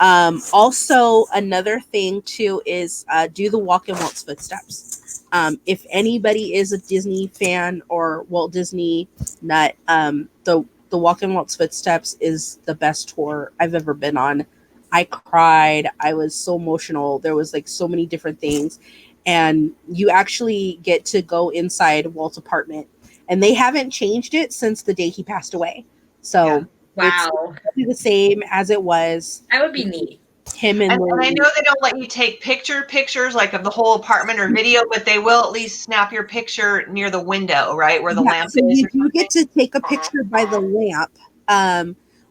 Also, another thing too is do the Walk in Walt's footsteps. If anybody is a Disney fan or Walt Disney nut, the Walk in Walt's footsteps is the best tour I've ever been on. I cried. I was so emotional. There was like so many different things, and you actually get to go inside Walt's apartment, and they haven't changed it since the day he passed away. So wow. it's the same as it was. That would be neat. Him And I know they don't let you take pictures like of the whole apartment or video, but they will at least snap your picture near the window, right, where the lamp so is. you do get to take a picture by the lamp,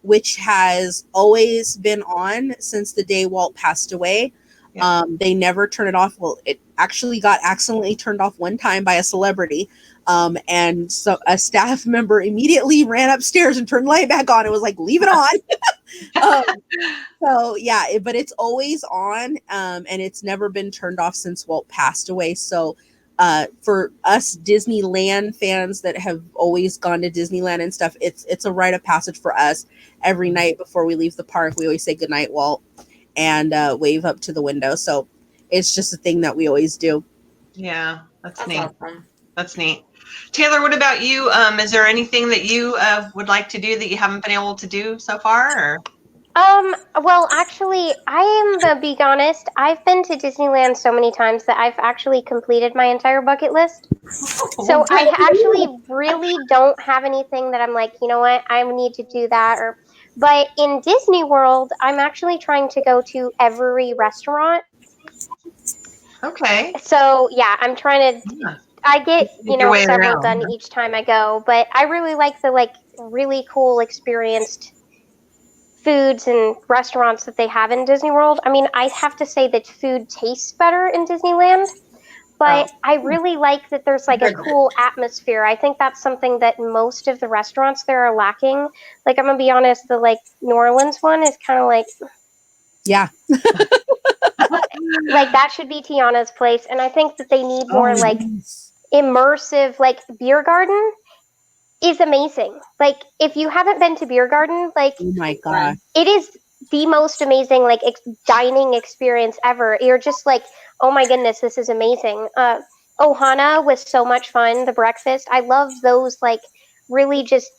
which has always been on since the day Walt passed away. Yeah. They never turn it off. Well, it actually got accidentally turned off one time by a celebrity. And so a staff member immediately ran upstairs and turned the light back on. It was like, leave it on. So yeah, but it's always on, and it's never been turned off since Walt passed away. So for us Disneyland fans that have always gone to Disneyland and stuff, it's a rite of passage for us. Every night before we leave the park, we always say goodnight, Walt, and wave up to the window. So it's just a thing that we always do. Yeah, that's neat. Awesome. That's neat. Taylor, what about you? Is there anything that you would like to do that you haven't been able to do so far? Or? Well, actually, I am gonna be honest. I've been to Disneyland so many times that I've actually completed my entire bucket list. So I actually really don't have anything that I'm like, you know what, I need to do that. But in Disney World, I'm actually trying to go to every restaurant. Okay. So yeah, I'm trying to. Yeah. I get Your way several around. done each time I go, but I really like the really cool experienced foods and restaurants that they have in Disney World. I mean, I have to say that food tastes better in Disneyland, but I really like that there's like a cool atmosphere. I think that's something that most of the restaurants there are lacking. Like, I'm gonna be honest, the New Orleans one is kind of like, Yeah. like that should be Tiana's place, and I think that they need more Yes. immersive, beer garden is amazing. Like, if you haven't been to beer garden, Oh my god. it is the most amazing dining experience ever. You're just like, oh my goodness, this is amazing. Ohana was so much fun. The breakfast, I love those, really just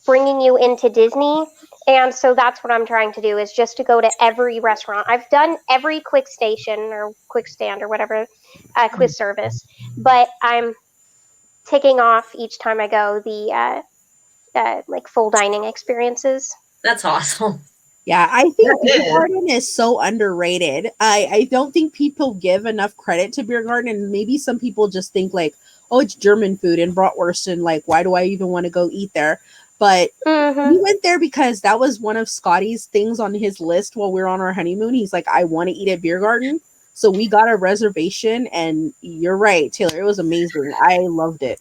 bringing you into Disney. And so that's what I'm trying to do, is just to go to every restaurant. I've done every quick station or quick stand or whatever, quick service, but I'm ticking off each time I go the full dining experiences. That's awesome. Yeah, I think That Beer is. Garden is so underrated. I don't think people give enough credit to Beer Garden, and maybe some people just think like, oh, it's German food and bratwurst, and like, why do I even want to go eat there? But we went there because that was one of Scotty's things on his list while we were on our honeymoon. He's like, I want to eat at Beer Garden. So we got a reservation, and you're right, Taylor. It was amazing. I loved it.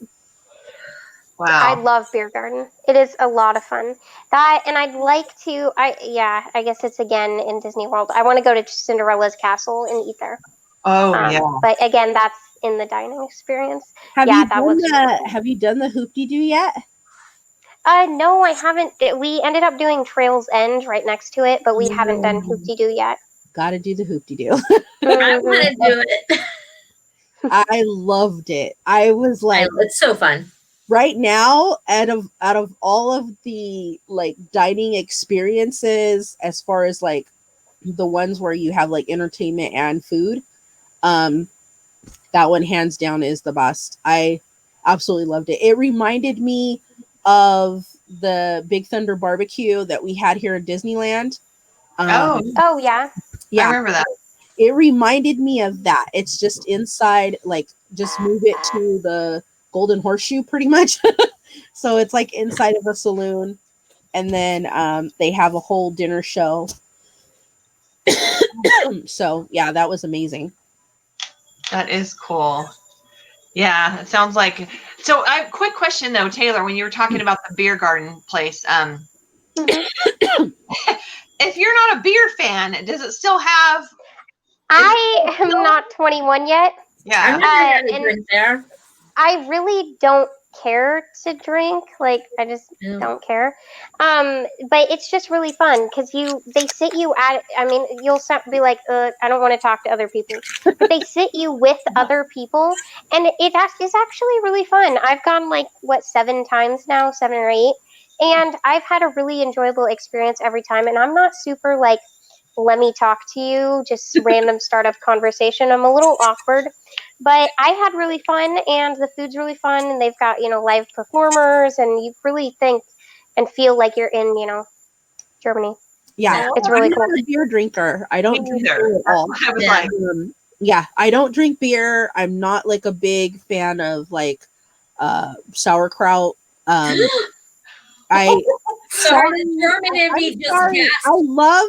I Wow. love Beer Garden. It is a lot of fun. That, and I'd like to. I guess it's again in Disney World. I want to go to Cinderella's castle and eat there. Oh yeah. But again, that's in the dining experience. Have Yeah, you that done was the really cool. Have you done the hoop-de-doo yet? No, I haven't. We ended up doing Trails End right next to it, but we haven't done Hoop-de-Doo yet. Gotta do the hoop-de-doo. I Mhm. want to do it. I loved it. I was like, It's so fun. right now, out of all of the like dining experiences, as far as like the ones where you have like entertainment and food, um, that one hands down is the best. I absolutely loved it. It reminded me of the Big Thunder barbecue that we had here in Disneyland. Oh, Oh yeah. I Yeah, remember that. it reminded me of that. It's just inside, like, just move it to the Golden Horseshoe pretty much. So it's like inside of a saloon, and then they have a whole dinner show. So yeah, that was amazing. That is cool. Yeah, it sounds like. So, quick question though, Taylor. When you were talking about the beer garden place, Mhm. if you're not a beer fan, does it still have? I am not 21 yet. I Yeah. never had a and- drink there. I really don't care to drink. Like I just Yeah. don't care. But it's just really fun because they sit you at. I mean, you'll be like, I don't want to talk to other people, but they sit you with other people, and it is actually really fun. I've gone like 7 times now, 7 or 8, and I've had a really enjoyable experience every time. And I'm not super like, let me talk to you, just random startup conversation. I'm a little awkward. But I had really fun, and the food's really fun, and they've got live performers, and you really think and feel like you're in Germany. Yeah, It's really I'm cool. not a beer drinker. I don't Me drink neither. beer at all. I was Yeah. like, Yeah, I don't drink beer. I'm not like a big fan of like sauerkraut. I Sorry, the German in me I'm just sorry. gasped. I love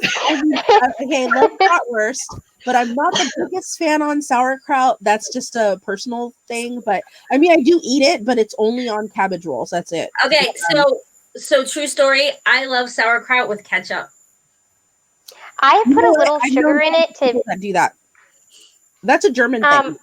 bratwurst, but I'm not the biggest fan on sauerkraut. That's just a personal thing. But I mean, I do eat it, but it's only on cabbage rolls. That's it. Okay, so true story. I love sauerkraut with ketchup. I You put know a what? little I know sugar in it to. people that do that. That's a German thing.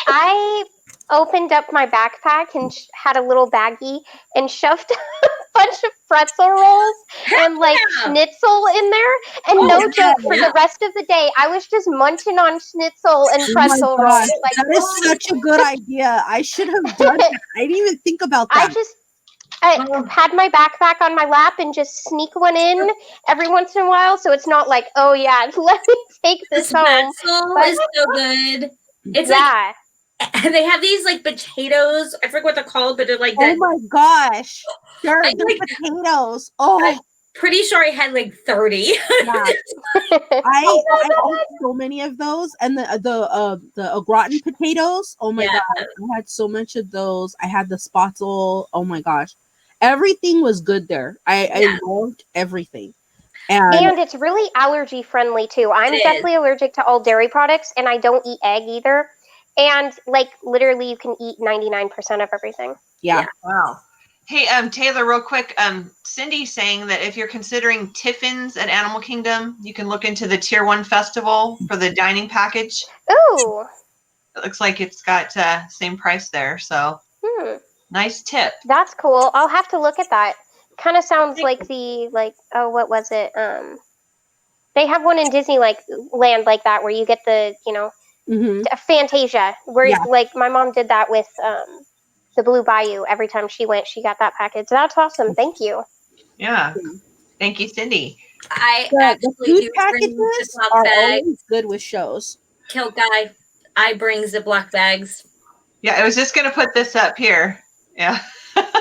I opened up my backpack and had a little baggie and shoved a bunch of pretzel rolls and like yeah. schnitzel in there. And Oh, no yeah, joke, for yeah. the rest of the day, I was just munching on schnitzel and Oh my pretzel gosh, rolls. Like, that is such a good idea. I should have done that. I didn't even think about I that. just had my backpack on my lap and just sneak one in every once in a while. So it's not like, oh yeah, let me take this This home. pretzel But- is so good. It's Yeah. like they have these like potatoes. I forget what they're called, but they're like Oh that. my gosh. They're I like- potatoes. Oh, Pretty sure I had like 30. yeah. I ate so many of those, and the au gratin potatoes. Oh my Yeah. god, I had so much of those. I had the spatzel. Oh my gosh, everything was good there. I loved everything, And it's really allergy friendly too. I'm It is. definitely allergic to all dairy products, and I don't eat egg either. And like literally, you can eat 99% of everything. yeah. wow. Hey, Taylor, real quick. Cindy's saying that if you're considering Tiffin's at Animal Kingdom, you can look into the Tier 1 festival for the dining package. Ooh, It looks like it's got same price there. So nice tip. that's cool. I'll have to look at that. Kind of sounds like what was it? They have one in Disney land like that where you get the Mhm. Fantasia, where Yeah. like my mom did that with the Blue Bayou. Every time she went, she got that package. That's awesome. Thank you. Yeah. Thank you, Cindy. I The actually food do bring packages Ziploc are bags. always good with shows. Kilt guy. I bring Ziploc bags. Yeah, I was just going to put this up here. Yeah.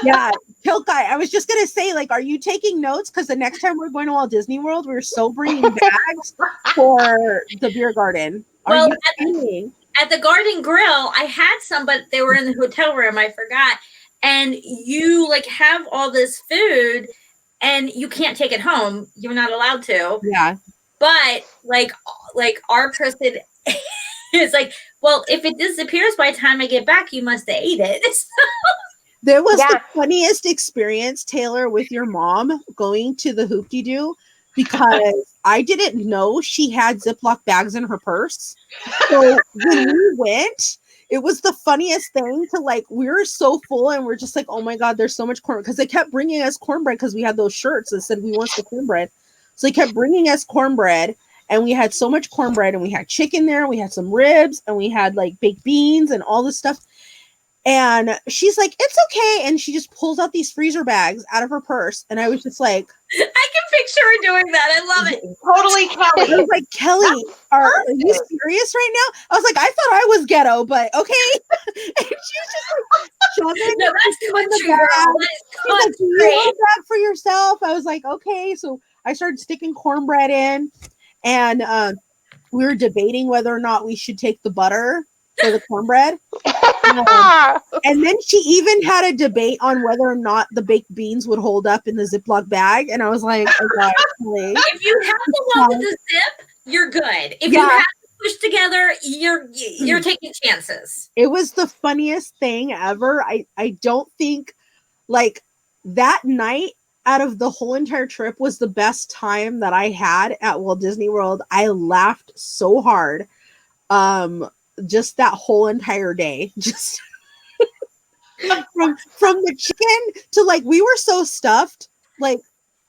Yeah, Kilt Guy. I was just gonna say, like, are you taking notes? Because the next time we're going to Walt Disney World, we're so bringing bags for the beer garden. Are Well, you kidding? At the Garden Grill, I had some, but they were in the hotel room. I forgot. And you like have all this food, and you can't take it home. You're not allowed to. Yeah. But like our person is like, well, if it disappears by the time I get back, you must have ate it. There was Yeah. the funniest experience, Taylor, with your mom going to the Hoop-de-Doo because I didn't know she had Ziploc bags in her purse. So when we went, it was the funniest thing to like, we were so full and we're just like, oh my God, there's so much corn. Because they kept bringing us cornbread because we had those shirts that said we want the cornbread. So they kept bringing us cornbread and we had so much cornbread and we had chicken there. We had some ribs and we had like baked beans and all this stuff. And she's like, it's okay. And she just pulls out these freezer bags out of her purse. And I was just like, I can picture her doing that. I love it. Totally, I Kelly. was like, Kelly, are you serious right now? I was like, I thought I was ghetto, but okay. And she was just like shoving No, that's in the country, girl. bag. That is She's like, do you country. want that for yourself? I was like, okay. So I started sticking cornbread in, and we were debating whether or not we should take the butter for the cornbread. And then she even had a debate on whether or not the baked beans would hold up in the Ziploc bag. And I was like, oh God, Kelly. If you have the one with the zip, you're good. If you Yeah. have to push together, you're taking chances. It was the funniest thing ever. I don't think like that night out of the whole entire trip was the best time that I had at Walt Disney World. I laughed so hard. Just that whole entire day. Just from the chicken to like, we were so stuffed. Like,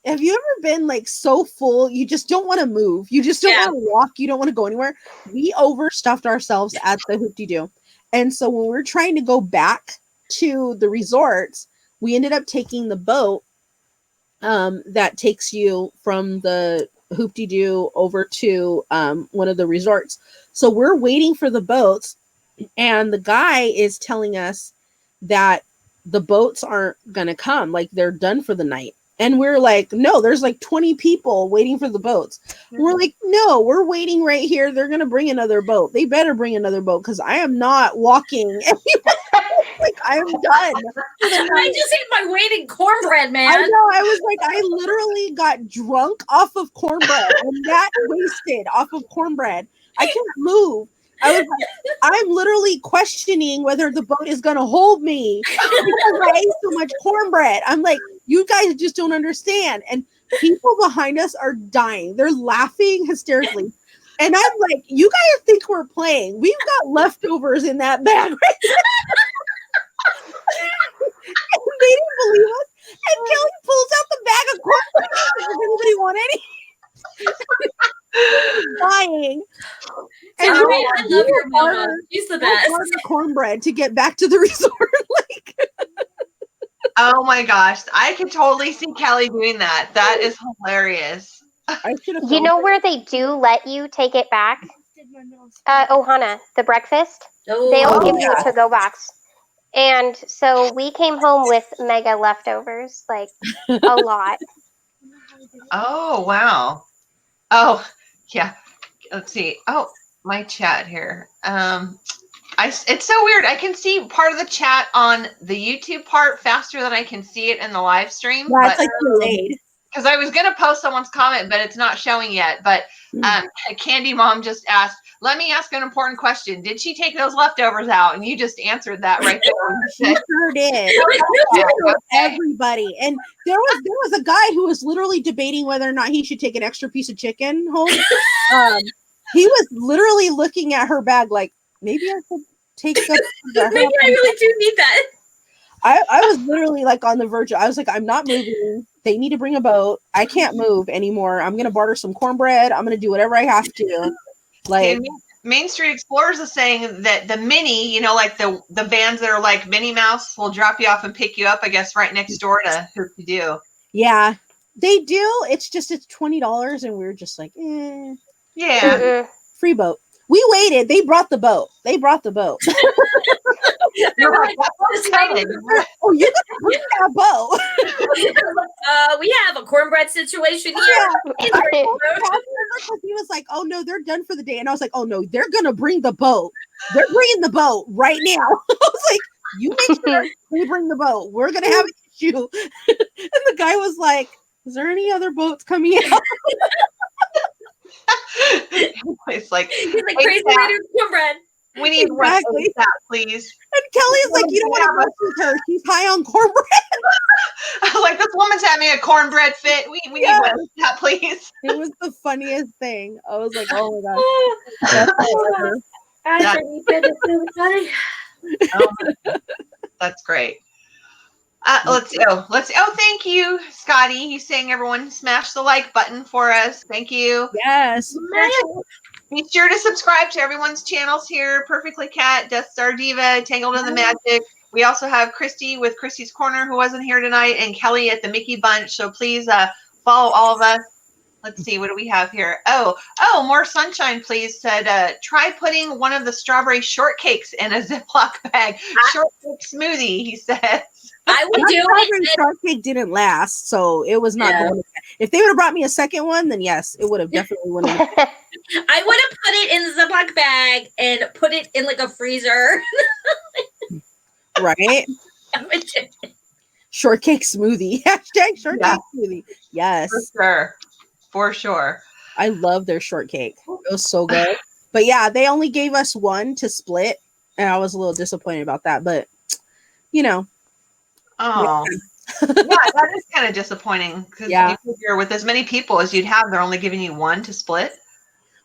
have you ever been like so full you just don't want to move? You just don't want to walk. You don't want to go anywhere. We overstuffed ourselves at the Hoop-de-Doo. And so when we were trying to go back to the resorts, we ended up taking the boat that takes you from the Hoop-de-Doo over to one of the resorts. So we're waiting for the boats, and the guy is telling us that the boats aren't going to come. Like, they're done for the night. And we're like, no, there's like 20 people waiting for the boats. We're like, no, we're waiting right here. They're going to bring another boat. They better bring another boat because I am not walking anywhere. Like, I'm done. I just ate my weight in cornbread, man. I know. I was like, I literally got drunk off of cornbread and got wasted off of cornbread. I can't move. I was like, I'm literally questioning whether the boat is going to hold me because I ate so much cornbread. I'm like, you guys just don't understand. And people behind us are dying. They're laughing hysterically. And I'm like, you guys think we're playing. We've got leftovers in that bag right now. And they didn't believe us. And Kelly pulls out the bag of cornbread. Does anybody want any? Dying. And I love your mama. She's the best. Cornbread to get back to the resort. Like, Oh my gosh. I could totally see Kelly doing that. That is hilarious. I should have. You know where they do let you take it back? Ohana, the breakfast. They'll give you a to-go box. And so we came home with mega leftovers, like a lot. Oh, wow. Oh, yeah. Let's see. Oh, my chat here. It's so weird. I can see part of the chat on the YouTube part faster than I can see it in the live stream. Yeah, it's like delayed. Because I was going to post someone's comment, but it's not showing yet. But Candy Mom just asked, let me ask an important question. Did she take those leftovers out? And you just answered that right there. She sure did. Everybody. And there was a guy who was literally debating whether or not he should take an extra piece of chicken home. He was literally looking at her bag like, maybe I should take the Maybe I really do need that. I was literally like on the verge. I was like, I'm not moving. They need to bring a boat. I can't move anymore. I'm going to barter some cornbread. I'm going to do whatever I have to. Like, Main Street Explorers is saying that the mini, like the vans that are like Minnie Mouse will drop you off and pick you up, I guess, right next door to Hoop-de-Doo. Yeah, they do. It's $20. And we were just like, eh. Yeah. Free boat. We waited. They brought the boat. You're like, that's exciting. Oh, you're gonna bring that boat. We have a cornbread situation here. He was like, oh no, they're done for the day. And I was like, oh no, they're gonna bring the boat. They're bringing the boat right now. I was like, you make sure they bring the boat. We're gonna have an issue. And the guy was like, is there any other boats coming out? It's like, he's like, crazy later cornbread. We need exactly. That, please. And Kelly's like, you don't want to mess with her. She's high on cornbread. Like, this woman's having a cornbread fit. We need that, please. It was the funniest thing. I was like, oh my god. I forget to do it. Oh, that's great. Let's see. Oh, thank you, Scotty. He's saying everyone smash the like button for us. Thank you. Yes. Be sure to subscribe to everyone's channels here. Perfectly Cat, Death Star Diva, Tangled in the Magic. We also have Christy with Christy's Corner, who wasn't here tonight, and Kelly at the Mickey Bunch. So please follow all of us. Let's see, what do we have here? Oh, more sunshine, please. Said, try putting one of the strawberry shortcakes in a Ziploc bag. Shortcake smoothie, he said. I would do Strawberry it. shortcake didn't last, so it was not going to. If they would have brought me a second one, then yes, it would have definitely went in. I would have put it in the Ziploc bag and put it in like a freezer. Right? Shortcake smoothie. Hashtag shortcake smoothie. Yes. For sure. I love their shortcake. It was so good. But yeah, they only gave us one to split, and I was a little disappointed about that. But you know. Oh. Yeah, that is kind of disappointing because you figure with as many people as you'd have, they're only giving you one to split.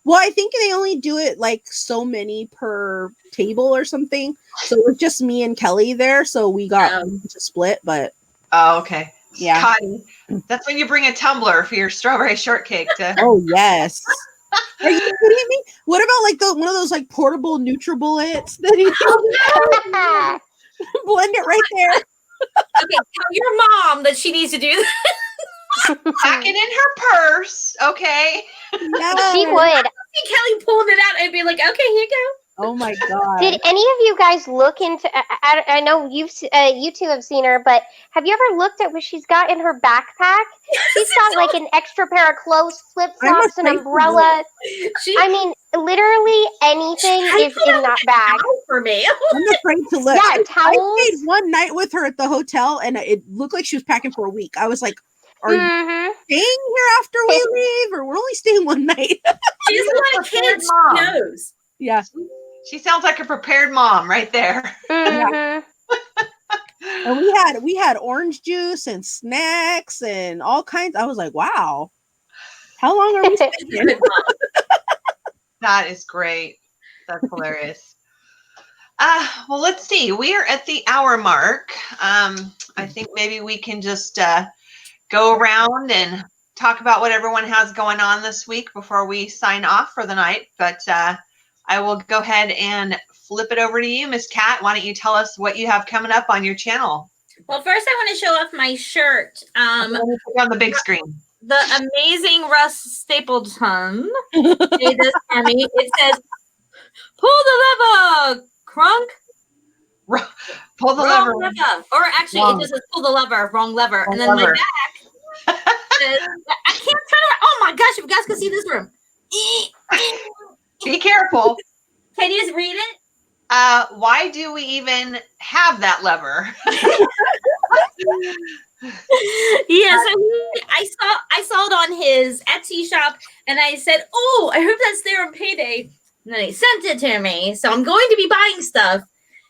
Well, I think they only do it like so many per table or something. So it was just me and Kelly there, so we got to split. But okay, yeah, Scotty, that's when you bring a tumbler for your strawberry shortcake. Oh yes. Are you kidding me? What about like one of those like portable NutriBullets that you blend it right there? Okay, tell your mom that she needs to do that. Pack it in her purse, okay? Yes. She would. See Kelly pulling it out and be like, "Okay, here you go." Oh my god! Did any of you guys look into? I know you two have seen her, but have you ever looked at what she's got in her backpack? She's got like an extra pair of clothes, flip flops, an umbrella. I mean, literally anything is in that bag for me. I'm afraid to look. Yeah, I towels. stayed one night with her at the hotel, and it looked like she was packing for a week. I was like, "Are you staying here after we leave, or we're only staying one night?" She's a kid's knows. Yeah. She sounds like a prepared mom right there. And we had orange juice and snacks and all kinds. I was like, wow, how long are we staying? That is great. That's hilarious. Well, let's see. We are at the hour mark. I think maybe we can just go around and talk about what everyone has going on this week before we sign off for the night. But I will go ahead and flip it over to you, Miss Kat. Why don't you tell us what you have coming up on your channel? Well, first I want to show off my shirt. Let me put it on the big screen. The amazing Russ Stapleton made this for me. It says, "Pull the lever, Crunk." Pull the wrong lever. Or actually, it just says "pull the lever," wrong lever. Wrong and then lever. my back says, I can't turn around. Oh my gosh, if you guys can see this room. Be careful. Can you read it? Why do we even have that lever? Yeah, so I saw it on his Etsy shop, and I said, "Oh, I hope that's there on payday." And then he sent it to me, so I'm going to be buying stuff.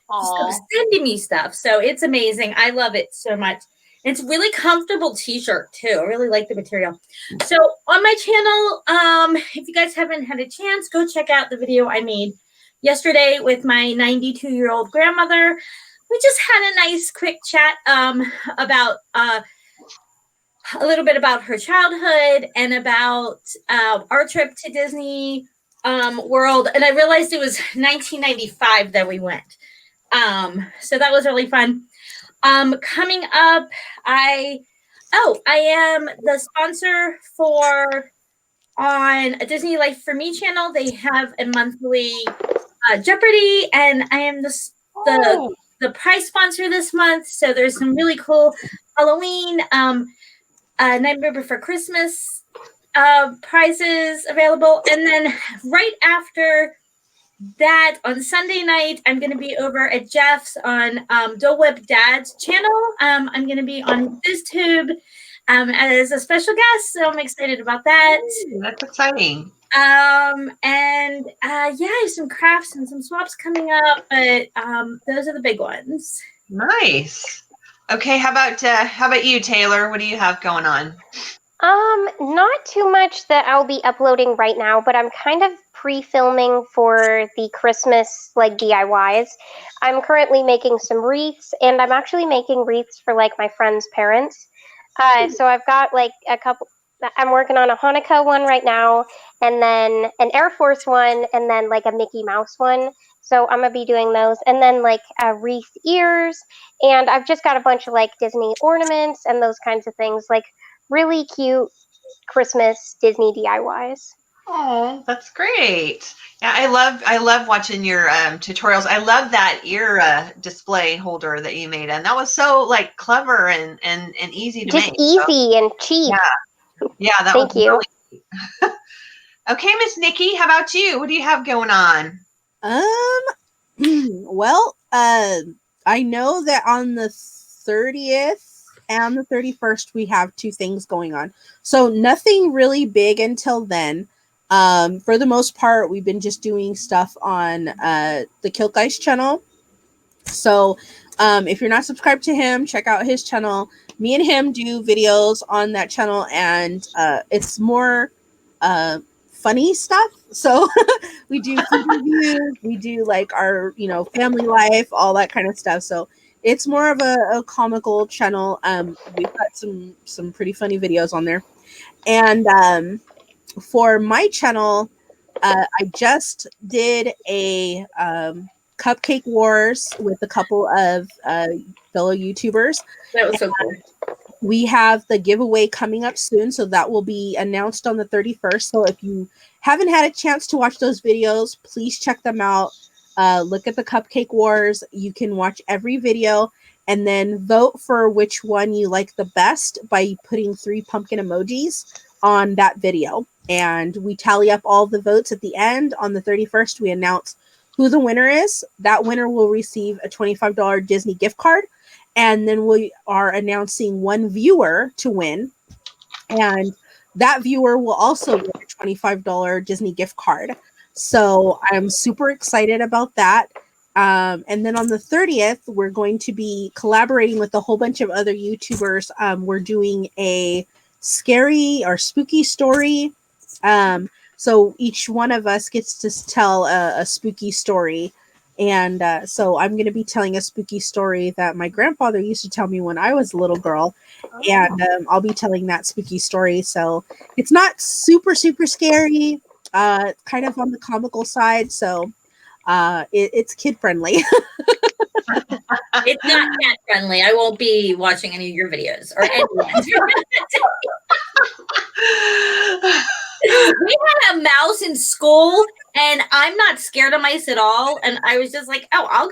Just sending me stuff, so it's amazing. I love it so much. It's a really comfortable T-shirt too. I really like the material. So on my channel, if you guys haven't had a chance, go check out the video I made yesterday with my 92-year-old grandmother. We just had a nice quick chat about a little bit about her childhood and about our trip to Disney World. And I realized it was 1995 that we went. So that was really fun. Coming up, I am the sponsor for on a Disney Life for Me channel. They have a monthly Jeopardy, and I am the prize sponsor this month. So there's some really cool Halloween, Nightmare Before Christmas prizes available. And then right after that, on Sunday night, I'm going to be over at Jeff's on Dole Whip Dad's channel. I'm going to be on BizTube as a special guest, so I'm excited about that. Ooh, that's exciting. And I have some crafts and some swaps coming up, but those are the big ones. Nice. Okay, how about you, Taylor? What do you have going on? Not too much that I'll be uploading right now, but I'm kind of pre-filming for the Christmas like DIYs. I'm currently making some wreaths, and I'm actually making wreaths for like my friends' parents. So I've got like a couple. I'm working on a Hanukkah one right now, and then an Air Force one, and then like a Mickey Mouse one. So I'm gonna be doing those, and then like wreath ears, and I've just got a bunch of like Disney ornaments and those kinds of things, like really cute Christmas Disney DIYs. Oh, that's great. Yeah, I love watching your tutorials. I love that ear display holder that you made, and that was so like clever and easy to Just make. So, easy and cheap. yeah, that was Thank you. really okay, Miss Nikki. How about you? What do you have going on? Well, I know that on the 30th and the 31st we have two things going on. So nothing really big until then. For the most part, we've been just doing stuff on the Kill Guys channel. So if you're not subscribed to him, check out his channel. Me and him do videos on that channel, and it's more funny stuff. So we do food reviews, we do like our family life, all that kind of stuff. So it's more of a comical channel. We've got some pretty funny videos on there, and for my channel, I just did a cupcake wars with a couple of fellow YouTubers. That was so cool. We have the giveaway coming up soon, so that will be announced on the 31st. So if you haven't had a chance to watch those videos, please check them out. Look at the cupcake wars. You can watch every video and then vote for which one you like the best by putting 3 pumpkin emojis on that video. And we tally up all the votes at the end. On the 31st, we announce who the winner is. That winner will receive a $25 Disney gift card. And then we are announcing one viewer to win. And that viewer will also get a $25 Disney gift card. So I'm super excited about that. And then on the 30th, we're going to be collaborating with a whole bunch of other YouTubers. We're doing a scary or spooky story. So each one of us gets to tell a spooky story. And so I'm going to be telling a spooky story that my grandfather used to tell me when I was a little girl. And I'll be telling that spooky story. So it's not super, super scary, kind of on the comical side. So it's kid friendly. It's not cat friendly. I won't be watching any of your videos or anyone's. We had a mouse in school, and I'm not scared of mice at all. And I was just like, "Oh, I'll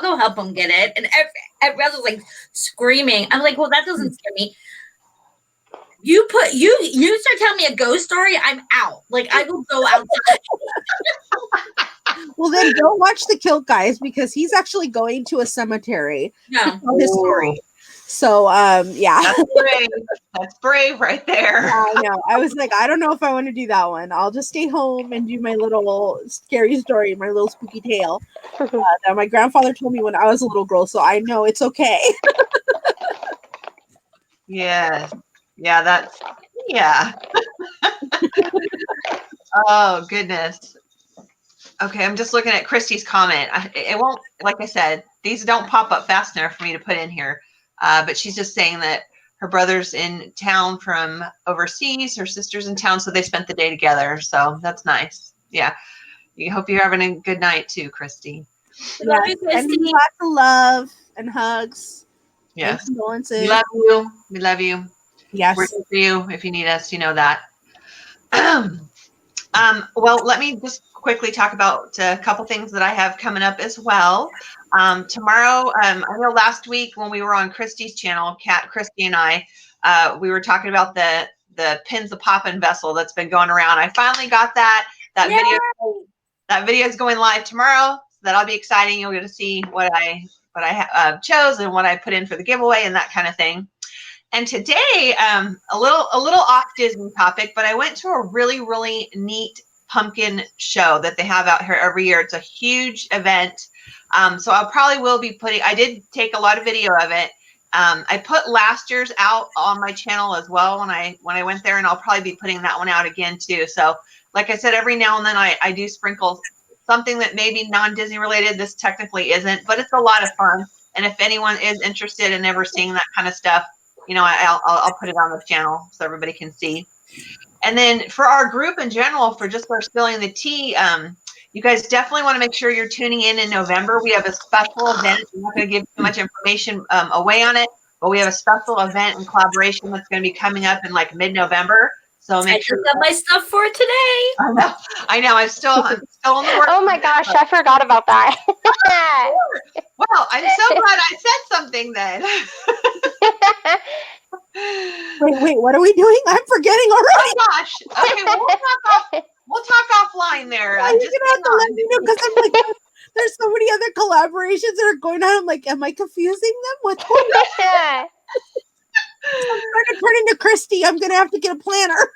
go help him get it." And everyone was like screaming. I'm like, "Well, that doesn't scare me." You start telling me a ghost story, I'm out. Like I will go outside. Well, then go watch the Kill Guys because he's actually going to a cemetery No. to tell his story. So, yeah. That's brave. That's brave right there. I know. I was like, I don't know if I want to do that one. I'll just stay home and do my little scary story, my little spooky tale that my grandfather told me when I was a little girl. So I know it's okay. Yes. Yeah, yeah. Oh, goodness. Okay, I'm just looking at Christy's comment. It won't, like I said, these don't pop up fast enough for me to put in here. But she's just saying that her brother's in town from overseas, her sister's in town, so they spent the day together. So that's nice. Yeah. You hope you're having a good night too, Christy. Love you, And Christy. lots of love and hugs. Yes. And condolences. We love you. We love you. Yes. We're here for you if you need us. You know that. Well, let me just quickly talk about a couple things that I have coming up as well. Tomorrow, I know last week when we were on Christy's channel, Christy and I, we were talking about the Pins a Poppin' vessel that's been going around. I finally got that video. That video is going live tomorrow. So that'll be exciting. You'll get to see what I chose and what I put in for the giveaway and that kind of thing. And today, a little off Disney topic, but I went to a really, really neat pumpkin show that they have out here every year. It's a huge event. So I probably will be I did take a lot of video of it. I put last year's out on my channel as well when I went there, and I'll probably be putting that one out again too. So like I said, every now and then I do sprinkle something that may be non-Disney related. This technically isn't, but it's a lot of fun. And if anyone is interested in ever seeing that kind of stuff, I'll put it on the channel so everybody can see. And then for our group in general, for just our Spilling the Tea, you guys definitely want to make sure you're tuning in November. We have a special event. I'm not going to give too much information away on it, but we have a special event in collaboration that's going to be coming up in like mid-November. So make sure. I got my stuff for today. I know. I'm still in the works. Oh my gosh, I forgot about that. Well, I'm so glad I said something then. Wait, what are we doing? I'm forgetting already. Oh gosh. Okay, well, we'll talk offline there. You're gonna have to let me know because I'm like, there's so many other collaborations that are going on. I'm like, am I confusing them? What's going on? I'm trying to turn into Christy. I'm gonna have to get a planner.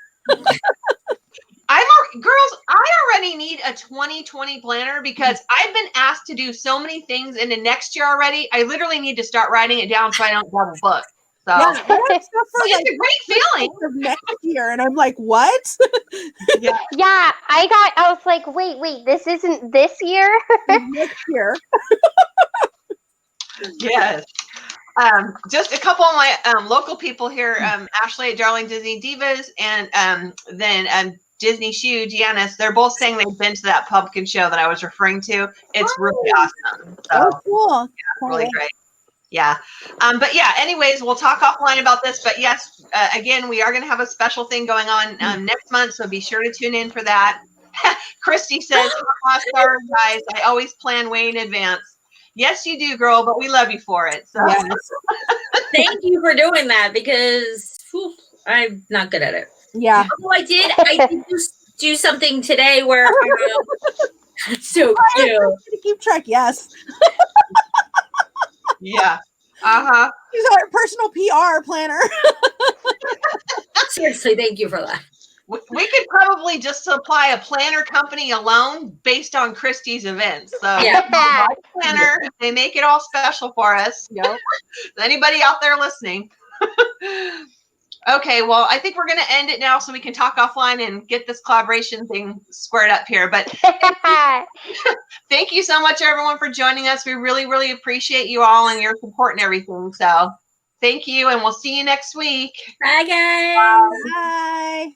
Girls, I already need a 2020 planner because I've been asked to do so many things in the next year already. I literally need to start writing it down so I don't double book. So Yeah, I have stuff for like it's a great feeling of next year, and I'm like, what? Yeah, I was like, wait, this isn't this year? Next year. Yes. Just a couple of my local people here, Ashley at Darling Disney Divas, and then Disney Shoe, Giannis, they're both saying they've been to that pumpkin show that I was referring to. It's really awesome. So, cool. Yeah, really great. Yeah. But yeah, anyways, we'll talk offline about this. But yes, again, we are going to have a special thing going on next month. So be sure to tune in for that. Christy says, sorry, guys. I always plan way in advance. Yes, you do, girl, but we love you for it. So Yes. Thank you for doing that because I'm not good at it. Yeah. Oh, I did just do something today where so cute. To keep track, yes. Yeah. Uh-huh. She's our personal PR planner. Seriously, thank you for that. We could probably just supply a planner company alone based on Christie's events. So Yeah. planner, they make it all special for us. Yep. Anybody out there listening? Okay, well, I think we're going to end it now so we can talk offline and get this collaboration thing squared up here. But thank you so much, everyone, for joining us. We really, really appreciate you all and your support and everything. So thank you, and we'll see you next week. Bye, guys. Bye.